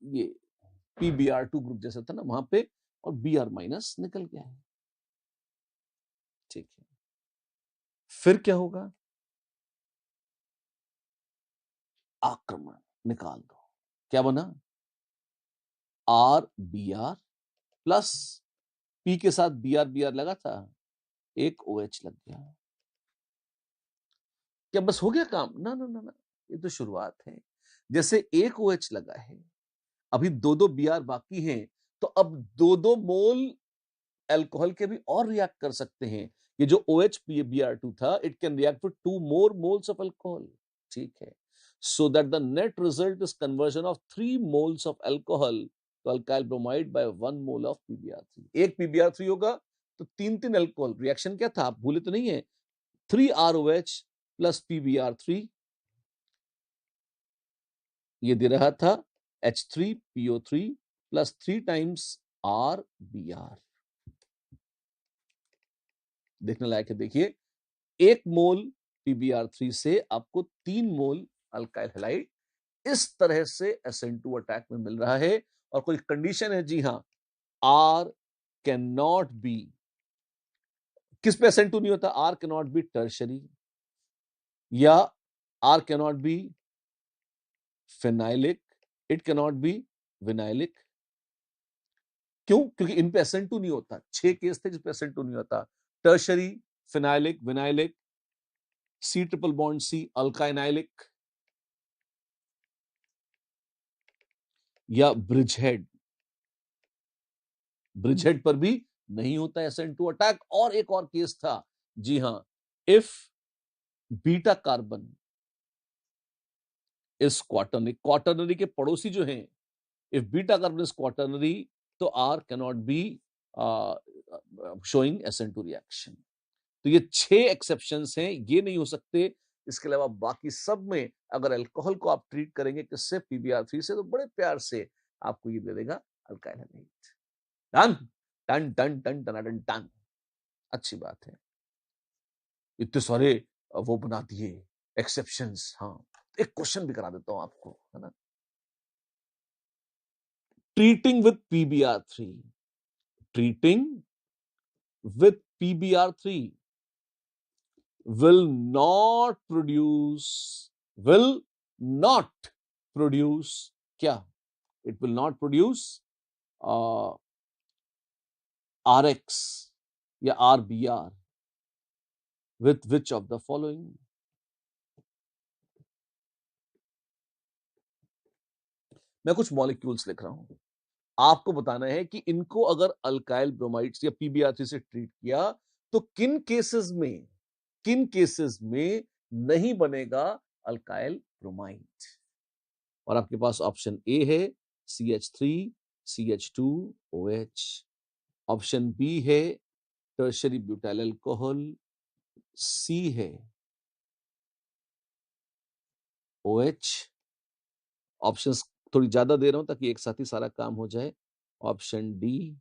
ये PBr2 ग्रुप जैसा था ना वहां पे, और Br माइनस निकल गया है, ठीक है। फिर क्या होगा, आक्रमण निकाल दो, क्या बना, RBr प्लस P के साथ Br लगा था, एक OH लग गया। क्या बस हो गया काम, ना ना ना ना, ये तो शुरुआत है। जैसे एक OH लगा है, अभी दो दो Br बाकी हैं, तो अब दो दो मोल अल्कोहल के भी और रिएक्ट कर सकते हैं। ये जो OH Br2 था, it can react with 2 more moles of alcohol, ठीक है। So that the net result is conversion of 3 moles of alcohol to alkyl bromide by 1 mole of PBr3। एक PBr3 होगा तो तीन तीन अल्कोहल, रिएक्शन क्या था आप भूले तो नहीं है, 3ROH प्लस PBr3, ये दे रहा था H3PO3 प्लस 3 times RBr। देखने लायक है, देखिए, 1 मोल PBr3 से आपको 3 मोल अल्काइल हैलाइड इस तरह से SN2 अटैक में मिल रहा है। और कोई कंडीशन है, जी हां, R कैन नॉट बी, किस पे SN2 नहीं होता, R can not be tertiary, या R can not be phenylic, it can not be vinylic. क्यों? क्योंकि इन पे SN2 नहीं होता। 6 केस थे जिसपे SN2 नहीं होता। Tertiary, phenylic, vinylic, C triple bond C, अल्काइनाइलिक या ब्रिजहेड। ब्रिजहेड पर भी नहीं होता SN2 अटैक। और एक और केस था, जी हां, if beta carbon is quaternary, quaternary के पड़ोसी जो हैं, if beta carbon is quaternary, तो R cannot be showing SN2 reaction. तो ये 6 एक्सेप्शंस हैं, ये नहीं हो सकते। इसके अलावा बाकी सब में अगर अल्कोहल को आप ट्रीट करेंगे किससे, PBr3 से, तो बड़े प्यार से आपको ये दे देगा अल्काइल हैलाइड। डन टन टन टन टन टन। अच्छी बात है, इतने सारे वो बना दिए एक्सेप्शंस। हाँ, एक क्वेश्चन भी करा देता हूं आपको, है ना। Treating with PBr3, treating with PBr3 will not produce, will not produce क्या? It will not produce RX या RBR with which of the following? मैं कुछ मॉलिक्यूल्स लिख रहा हूं, आपको बताना है कि इनको अगर अल्काइल ब्रोमाइड्स या PBr3 से ट्रीट किया तो किन केसेस में नहीं बनेगा अल्काइल ब्रोमाइड। और आपके पास ऑप्शन ए है CH3 CH2OH, ऑप्शन बी है टर्शरी ब्यूटाइल अल्कोहल, सी है OH। ऑप्शंस थोड़ी ज्यादा दे रहा हूं ताकि एक साथ ही सारा काम हो जाए। Option D,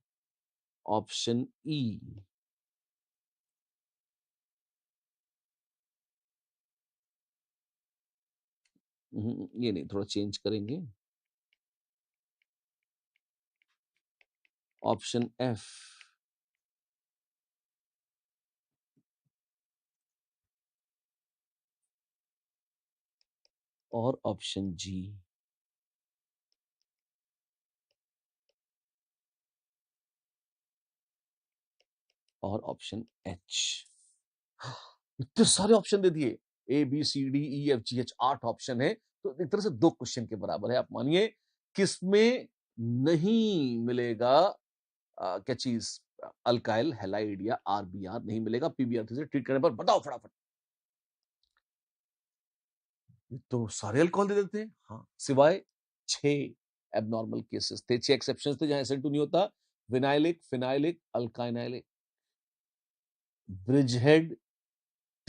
option E. ये नहीं, थोड़ा चेंज करेंगे। ऑप्शन एफ और ऑप्शन जी। और ऑप्शन एच। इतने सारे ऑप्शन दे दिए, ABCDEFGH, 8 ऑप्शन है। तो एक तरह से 2 क्वेश्चन के बराबर है। आप मानिए किसमें नहीं मिलेगा क्या चीज, अल्काइल हैलाइड या RBR नहीं मिलेगा PBr3 से ट्रीट करने पर, बताओ फटाफट। तो सारे अल्कोहल दे देते हैं, हाँ, सिवाय 6 एबनॉर्मल केसेस थे, 6 एक्सेप्शंस थे जहां SN2 नहीं होता। विनाइलिक, फिनाइलिक, अल्काइनाइलिक, ब्रिजहेड,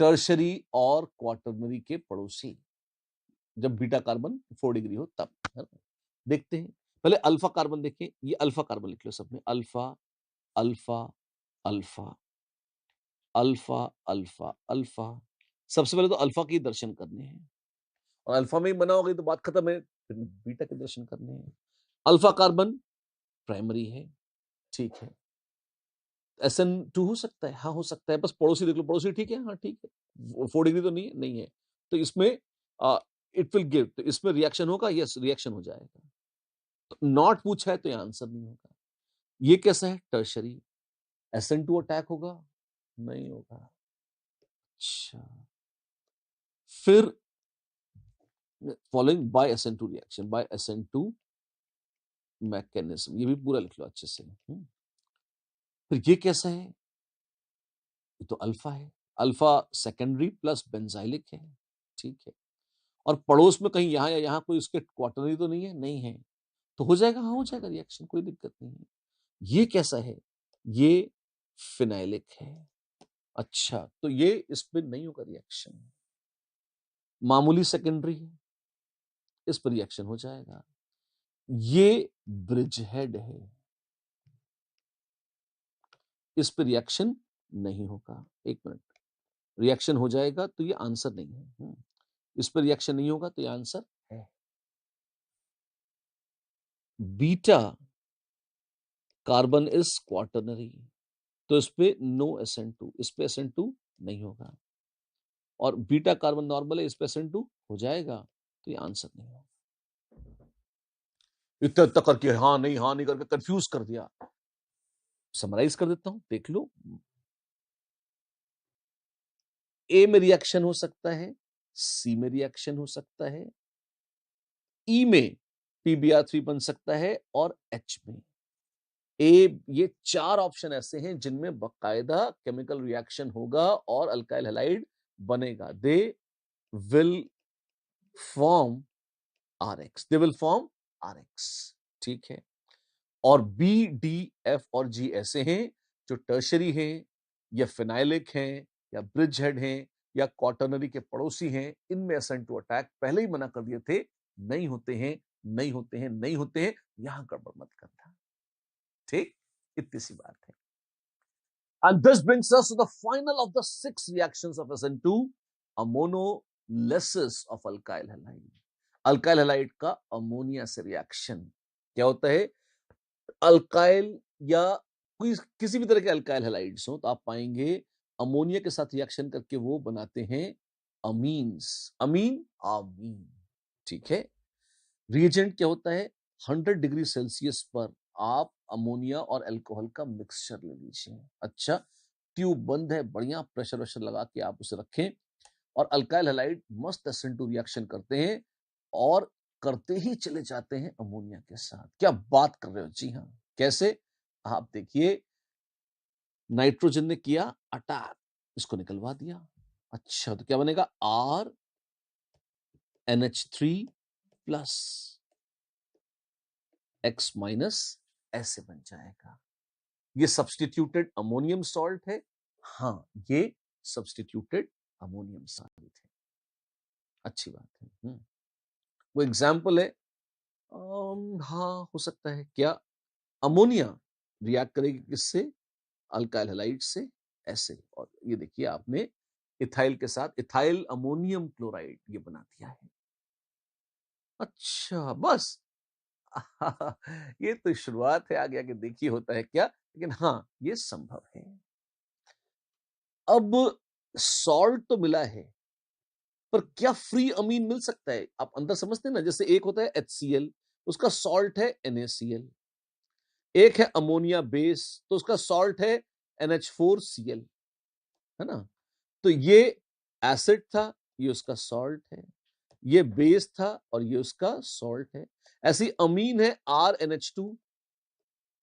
टर्शरी और क्वाटर्नरी के पड़ोसी, जब बीटा कार्बन 4 डिग्री हो तब, है ना? देखते हैं, पहले अल्फा कार्बन देखें। ये अल्फा कार्बन लिख लो सब में, alpha alpha alpha alpha alpha alpha. सबसे पहले तो अल्फा के दर्शन करने हैं, और अल्फा में ही बना हो गई तो बात खत्म है, फिर बीटा के दर्शन करने हैं। अल्फा कार्बन प्राइमरी है, ठीक है। SN2 हो सकता है, हाँ हो सकता है, बस पड़ोसी देख लो, पड़ोसी ठीक है, हाँ ठीक है, 4 डिग्री तो नहीं है, नहीं है। तो इसमें इट विल गिव, तो इसमें रिएक्शन होगा, यस रिएक्शन हो जाएगा। तो नॉट पूछा है तो ये आंसर नहीं होगा। ये कैसा है, टर्शरी, SN2 अटैक होगा, नहीं होगा। अच्छा, फिर following by SN2 reaction, by SN2 mechanism, ये भी पूरा लिख लो अच्छे से। फिर ये कैसा है, ये तो अल्फा है, अल्फा सेकेंडरी प्लस बेंजाइलिक है, ठीक है। और पड़ोस में कहीं यहाँ या यहाँ कोई उसके क्वार्टरनरी तो नहीं है, नहीं है, तो हो जाएगा, हाँ हो जाएगा रिएक्शन, कोई दिक्कत नहीं है। ये कैसा है, ये फिनाइलिक है। अच्छा, तो ये इस पे नहीं होगा रिएक्शन, मामूली सेकेंडरी है, इस पर रिएक्शन हो जाएगा। ये ब्रिजहेड है, इस पर रिएक्शन नहीं होगा। एक मिनट, रिएक्शन हो जाएगा तो ये आंसर नहीं है। इस पर रिएक्शन नहीं होगा तो ये आंसर है। बीटा कार्बन इज क्वाटर्नरी, तो इस पे नो SN2, इस पे SN2 नहीं होगा। और बीटा कार्बन नॉर्मल है, इस पे SN2 हो जाएगा, तो ये आंसर नहीं होगा। इतना इतना करके हाँ नहीं करके कंफ्यूज कर दिया। समराइज कर देता हूं, देख लो। ए में रिएक्शन हो सकता है, सी में रिएक्शन हो सकता है, ई में PbR3 बन सकता है, और एच में ए। ये चार ऑप्शन ऐसे हैं जिनमें बकायदा केमिकल रिएक्शन होगा और अल्काइल हैलाइड बनेगा। They will form RX, they will form RX। ठीक है। और बी, डी, एफ और जी ऐसे हैं जो टर्शरी हैं, या फिनाइलिक हैं, या ब्रिज हेड हैं, या क्वाटर्नरी के पड़ोसी हैं। इनमें एसेंट टू अटैक पहले ही मना कर दिए थे, नहीं होते हैं, नहीं होते हैं, नहीं होते हैं, यहां गड़बड़ मत करना। ठीक, इतनी सी बात है। And this brings us to the final of the 6 reactions of SN2, ammonolysis of alkyl halide। Alkyl halide का अमोनिया से रिएक्शन क्या होता है? अल्काइल या कोई किसी भी तरह के अल्काइल हैलाइड्स हो तो आप पाएंगे अमोनिया के साथ रिएक्शन करके वो बनाते हैं अमीन्स। अमीन, आमीन। ठीक है। रिएजेंट क्या होता है? 100 डिग्री सेल्सियस पर आप अमोनिया और अल्कोहल का मिक्सचर ले लीजिए। अच्छा, ट्यूब बंद है, बढ़िया प्रेशर वेशर लगा के आप उसे रखें, और अल्काइल हैलाइड मस्त SN2 रिएक्शन करते हैं और करते ही चले जाते हैं अमोनिया के साथ। क्या बात कर रहे हो? जी हाँ। कैसे? आप देखिए, नाइट्रोजन ने किया अटैक, इसको निकलवा दिया। अच्छा, तो क्या बनेगा? RNH3 प्लस X माइनस, ऐसे बन जाएगा। ये सब्सटीट्यूटेड अमोनियम सॉल्ट है। हाँ, ये सब्सटीट्यूटेड अमोनियम सॉल्ट है। अच्छी बात है। वो एग्जाम्पल है। हाँ, हो सकता है। क्या अमोनिया रिएक्ट करेगी किससे? अल्काइल हैलाइड से, ऐसे। और ये देखिए, आपने इथाइल के साथ इथाइल अमोनियम क्लोराइड ये बना दिया है। अच्छा, बस। ये तो शुरुआत है, आगे आगे देखिए होता है क्या। लेकिन हाँ, ये संभव है। अब सॉल्ट तो मिला है, पर क्या फ्री अमीन मिल सकता है? आप अंदर समझते हैं ना, जैसे एक होता है HCl, उसका सॉल्ट है NaCl। एक है अमोनिया बेस, तो उसका सॉल्ट है NH4Cl, है ना। तो ये एसिड था, ये उसका सॉल्ट है। ये बेस था और ये उसका सॉल्ट है। ऐसी अमीन है RNH2,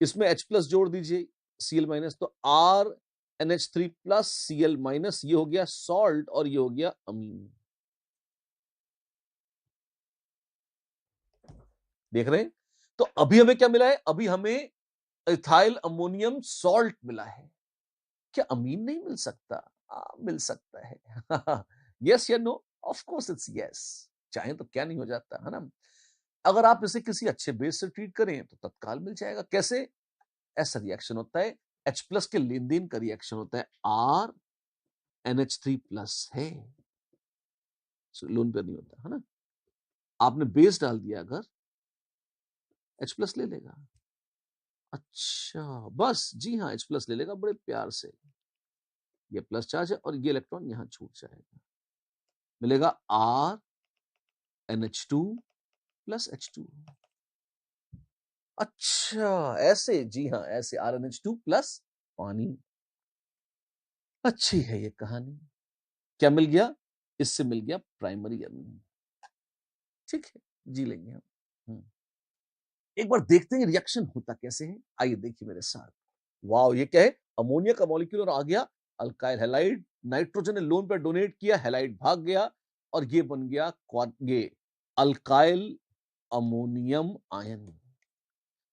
इसमें H प्लस जोड़ दीजिए, Cl माइनस, तो RNH3 प्लस Cl माइनस, ये हो गया सॉल्ट और ये हो गया अमीन। देख रहे हैं? तो अभी हमें क्या मिला है? अभी हमें इथाइल अमोनियम सॉल्ट मिला है। क्या अमीन नहीं मिल सकता? मिल सकता है। यस या no? Of course it's yes. चाहे तो क्या नहीं हो जाता, है ना। अगर आप इसे किसी अच्छे बेस से ट्रीट करें तो तत्काल मिल जाएगा। कैसे? ऐसा रिएक्शन होता है, H प्लस के लेन देन का रिएक्शन होता है, RNH3 प्लस है, लोन पे नहीं होता, है ना। आपने बेस डाल दिया, अगर H प्लस ले लेगा। अच्छा, बस, जी हाँ, H प्लस ले लेगा बड़े प्यार से। ये प्लस चार्ज है और ये इलेक्ट्रॉन यहां छूट जाएगा, मिलेगा RNH2 प्लस H2। अच्छा, ऐसे? जी हाँ, ऐसे RNH2 प्लस पानी। अच्छी है ये कहानी। क्या मिल गया? इससे मिल गया प्राइमरी अमीन। ठीक है, जी लेंगे हम। एक बार देखते हैं रिएक्शन होता कैसे है। आइए देखिए मेरे साथ। वाओ, ये क्या है? अमोनिया का मॉलिक्यूल आ गया, अल्काइल हैलाइड। नाइट्रोजन ने लोन पे डोनेट किया, हैलाइड भाग गया, और ये बन गया ये अल्काइल अमोनियम आयन।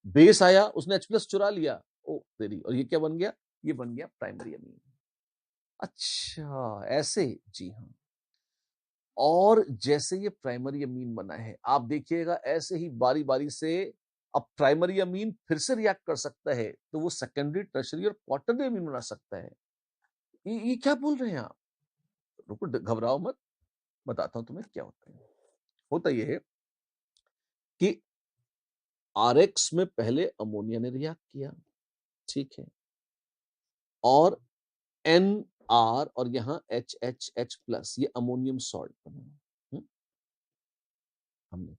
बेस आया, उसने H प्लस चुरा लिया, ओ तेरी, और ये क्या बन गया? ये बन गया प्राइमरी अमीन। अच्छा, ऐसे? जी हाँ। और जैसे ये प्राइमरी अमीन बना है, आप देखिएगा ऐसे ही बारी बारी से अब प्राइमरी अमीन फिर से रिएक्ट कर सकता है, तो वो सेकेंडरी, टर्शरी और क्वाटरनरी अमीन बना सकता है। ये क्या बोल रहे हैं आप? रुको, घबराओ मत, बताता हूं तुम्हें क्या होता है। होता यह है कि RX में पहले अमोनिया ने रिएक्ट किया, ठीक है, और NR और यहां HH प्लस, ये अमोनियम सॉल्ट बना। हमने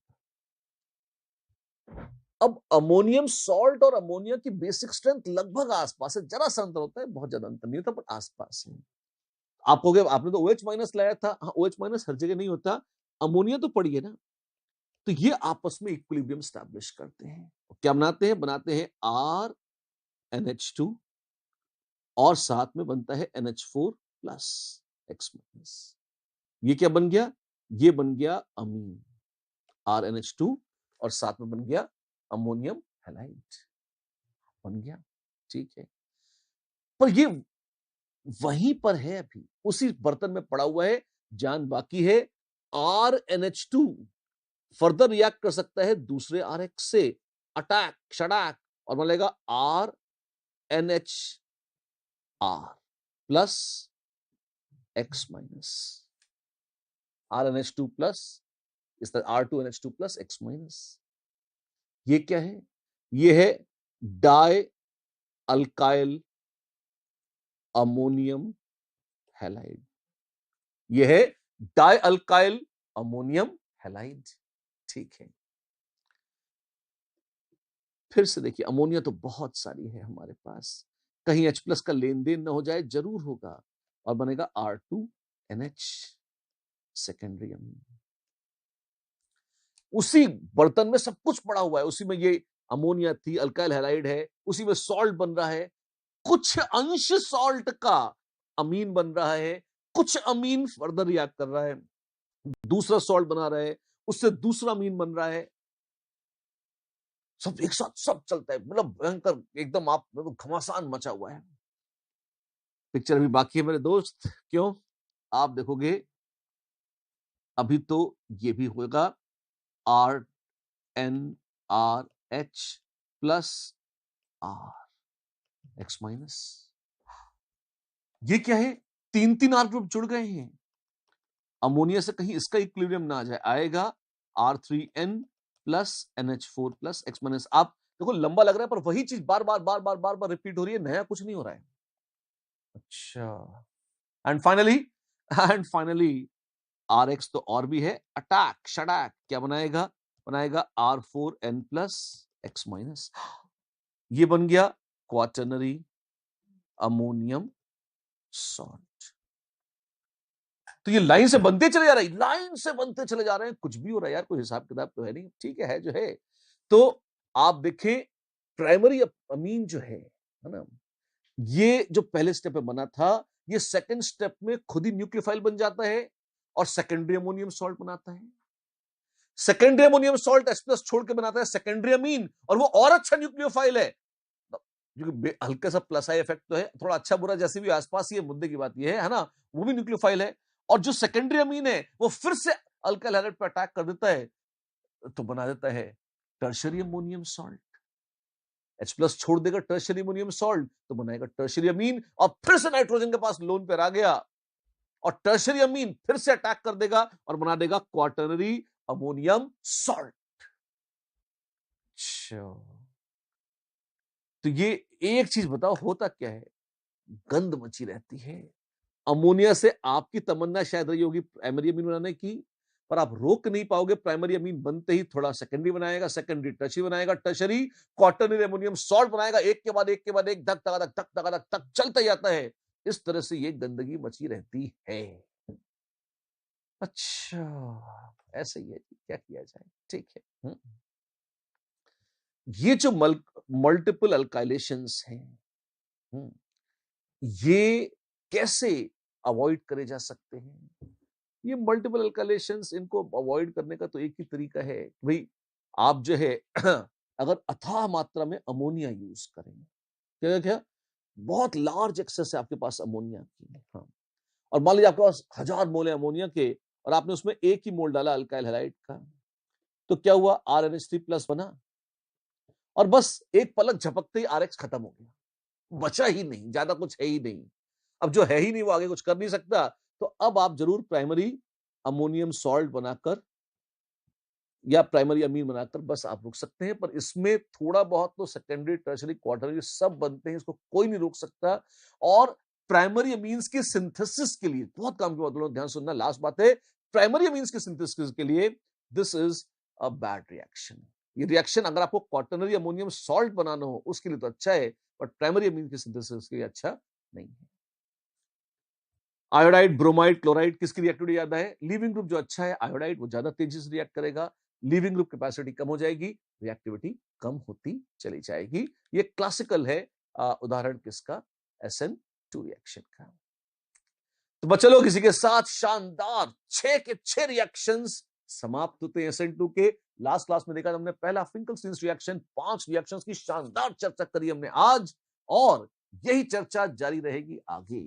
अब अमोनियम सॉल्ट और अमोनिया की बेसिक स्ट्रेंथ लगभग आसपास है, जरा सा अंतर होता है, बहुत ज्यादा अंतर नहीं होता, पर आसपास है। आप कहोगे आपने तो OH माइनस लाया था। हाँ, OH माइनस हर जगह नहीं होता, अमोनिया तो पड़ी है ना। तो ये आपस में इक्विलिब्रियम स्टैब्लिश करते हैं। क्या बनाते हैं? बनाते हैं RNH2 और साथ में बनता है NH4 प्लस X माइनस। ये क्या बन गया? ये बन गया अमीन, RNH2 और साथ में बन गया अमोनियम हैलाइड बन गया। ठीक है, पर ये वहीं पर है, अभी उसी बर्तन में पड़ा हुआ है, जान बाकी है। RNH2 फर्दर रिएक्ट कर सकता है दूसरे RX से, अटैक शडाक, और बनेगा RNHR plus X minus, RNH2 plus इस तरह R2NH2 प्लस X माइनस। ये क्या है? ये है डाई अल्काइल अमोनियम हैलाइड। ये है डाई अल्काइल अमोनियम हैलाइड। ठीक है, फिर से देखिए, अमोनिया तो बहुत सारी है हमारे पास, कहीं H प्लस का लेन देन ना हो जाए, जरूर होगा, और बनेगा R2NH सेकेंडरी अमीन। उसी बर्तन में सब कुछ पड़ा हुआ है, उसी में ये अमोनिया थी, अल्काइल हैलाइड है, उसी में सॉल्ट बन रहा है, कुछ अंश सॉल्ट का अमीन बन रहा है, कुछ अमीन फर्दर रिएक्ट कर रहा है, दूसरा सॉल्ट बना रहा है, उससे दूसरा अमीन बन रहा है, सब एक साथ सब चलता है, मतलब भयंकर एकदम, आप घमासान मचा हुआ है। पिक्चर अभी बाकी है मेरे दोस्त, क्यों? आप देखोगे अभी तो ये भी होगा RNRH प्लस RX माइनस। ये क्या है? तीन तीन R ग्रुप जुड़ गए हैं, अमोनिया से कहीं इसका इक्विलिब्रियम ना आ जाए, आएगा R3N plus NH4 plus X minus. आप देखो लंबा लग रहा है, पर वही चीज बार बार बार बार बार बार रिपीट हो रही है, नया कुछ नहीं हो रहा है। अच्छा, एंड फाइनली RX तो और भी है, अटैक शडैक, क्या बनाएगा? बनाएगा R4N प्लस X माइनस। ये बन गया क्वाटर्नरी अमोनियम सॉल्ट। तो ये लाइन से बनते चले जा रहे हैं, लाइन से बनते चले जा रहे हैं, कुछ भी हो रहा है यार, कोई हिसाब किताब तो है नहीं। ठीक है जो है। तो आप देखें, प्राइमरी अमीन जो है ना, ये जो पहले स्टेप में बना था, ये सेकंड स्टेप में खुद ही न्यूक्लियोफाइल बन जाता है और सेकेंडरी अमोनियम सॉल्ट बनाता है। Secondary ammonium salt H plus छोड़ के बनाता है सेकेंडरी अमीन, और वो और अच्छा न्यूक्लियोफाइल है, क्योंकि हल्का सा प्लस आई इफेक्ट तो है, थोड़ा अच्छा बुरा जैसे भी आसपास, ये मुद्दे की बात ये है ना, वो भी न्यूक्लियोफाइल है। और जो सेकेंडरी अमीन है वो फिर से अल्काइल हैलाइड पर अटैक कर देता है, तो बना देता है tertiary ammonium salt. H plus छोड़ देगा टर्शियरी अमोनियम सॉल्ट, तो बनाएगा टर्शियरी अमीन, और फिर से नाइट्रोजन के पास लोन पर आ गया, और टर्शियरी अमीन फिर से अटैक कर देगा और बना देगा क्वाटर्नरी अमोनियम सॉल्ट। तो ये एक चीज बताओ, होता क्या है? गंध मची रहती है। अमोनिया से आपकी तमन्ना शायद रही होगी प्राइमरी अमीन बनाने की, पर आप रोक नहीं पाओगे। प्राइमरी अमीन बनते ही थोड़ा सेकेंडरी बनाएगा, सेकेंडरी टर्शियरी बनाएगा, टर्शियरी क्वाटर्नरी अमोनियम सॉल्ट बनाएगा, एक के बाद एक के बाद एक, धक धक धक धक धक धक धक चलता जाता है। इस तरह से ये गंदगी मची रहती है। अच्छा, ऐसे ही है, क्या किया जाए। ठीक है, ये जो मल्टीपल अल्काइलेशंस हैं, ये कैसे अवॉइड करे जा सकते हैं? ये मल्टीपल अल्काइलेशंस, इनको अवॉइड करने का तो एक ही तरीका है, भाई आप जो है अगर अथाह मात्रा में अमोनिया यूज करें, क्या क्या बहुत लार्ज एक्सेस है आपके पास अमोनिया की, हाँ, और मान लीजिए आपके पास 1000 मोल है अमोनिया के, और आपने उसमें एक ही मोल डाला अल्काइल हैलाइड का, तो क्या हुआ? RNH3 प्लस बना, और बस एक पलक झपकते ही RX खत्म हो गया, बचा ही नहीं, ज्यादा कुछ है ही नहीं। अब जो है ही नहीं वो आगे कुछ कर नहीं सकता, तो अब आप जरूर प्राइमरी अमोनियम सॉल्ट बनाकर या प्राइमरी अमीन बनाकर बस आप रुक सकते हैं, पर इसमें थोड़ा बहुत तो सेकेंडरी टर्शियरी क्वार्टररी सब बनते हैं, इसको कोई नहीं रोक सकता। और प्राइमरी अमीन्स की सिंथेसिस के लिए बहुत काम की बात, लोग ध्यान सुनना, लास्ट बात है, प्राइमरी अमीन्स की सिंथेसिस के लिए this is a bad reaction. ये रिएक्शन अगर आपको क्वाटरनरी अमोनियम सॉल्ट बनाना हो उसके लिए तो अच्छा है, बट प्राइमरी अमीन की सिंथेसिस के लिए अच्छा नहीं है। आयोडाइड, ब्रोमाइड, क्लोराइड किसकी रिएक्टिविटी ज्यादा है? लीविंग ग्रुप जो अच्छा है आयोडाइड वो ज्यादा तेजी से रिएक्ट करेगा, लीविंग ग्रुप कैपेसिटी कम हो जाएगी, रिएक्टिविटी कम होती चली जाएगी। ये क्लासिकल है उदाहरण किसका? SN2 रिएक्शन का। तो बच्चे लोग इसी के साथ शानदार 6 के 6 रिएक्शंस समाप्त होते हैं SN2 के। लास्ट क्लास में देखा हमने पहला फिंकलस्टीन्स रिएक्शन, 5 रिएक्शंस की शानदार चर्चा करी हमने आज, और यही चर्चा जारी रहेगी आगे।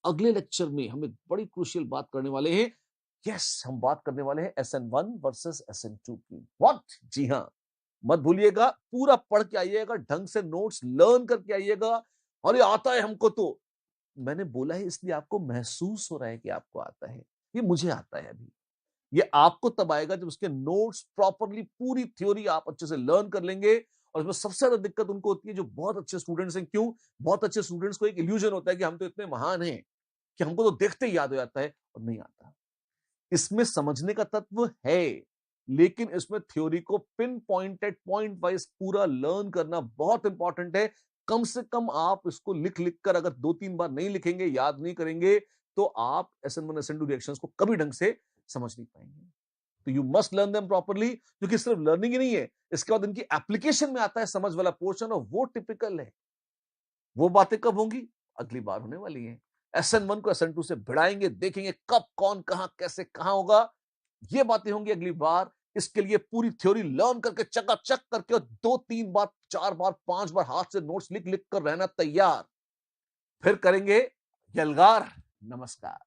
अगले लेक्चर में हम एक बड़ी क्रूशियल बात करने वाले हैं। यस, हम बात करने वाले हैं SN1 वर्सेस SN2 की। व्हाट? जी हां, मत भूलिएगा, पूरा पढ़ के आइएगा, ढंग से नोट्स लर्न करके आइएगा। और ये आता है हमको, तो मैंने बोला है इसलिए आपको महसूस हो रहा है कि आपको आता है, ये मुझे आता है अभी। ये आपको तब आएगा जब उसके नोट्स प्रॉपरली, पूरी थ्योरी आप अच्छे से लर्न कर लेंगे। और इसमें सबसे ज्यादा दिक्कत उनको होती है जो बहुत अच्छे स्टूडेंट्स हैं। क्यों? बहुत अच्छे स्टूडेंट्स को एक इल्यूजन होता है कि हम तो इतने महान हैं कि हमको तो देखते ही याद हो जाता है, और नहीं आता। इसमें समझने का तत्व है, लेकिन इसमें थ्योरी को पिन पॉइंटेड, पॉइंट वाइज पूरा लर्न करना बहुत इंपॉर्टेंट है। कम से कम आप इसको लिख लिख कर अगर 2-3 बार नहीं लिखेंगे, याद नहीं करेंगे, तो आप SN1 SN2 रिएक्शंस को कभी ढंग से समझ नहीं पाएंगे। तो you must learn them properly, क्योंकि सिर्फ लर्निंग ही नहीं है, इसके बाद इनकी एप्लीकेशन में आता है समझ वाला पोर्शन, और वो टिपिकल है। वो बातें कब होंगी? अगली बार होने वाली है। SN1 को SN2 से भिड़ाएंगे, देखेंगे कब, कौन, कहां, कैसे, कहां होगा। ये बातें होंगी अगली बार। इसके लिए पूरी थ्योरी लर्न करके, चकाचक करके, और 2-3 बार, 4 बार, 5 बार हाथ से नोट्स लिख लिख कर रहना तैयार। फिर करेंगे यलगार। नमस्कार।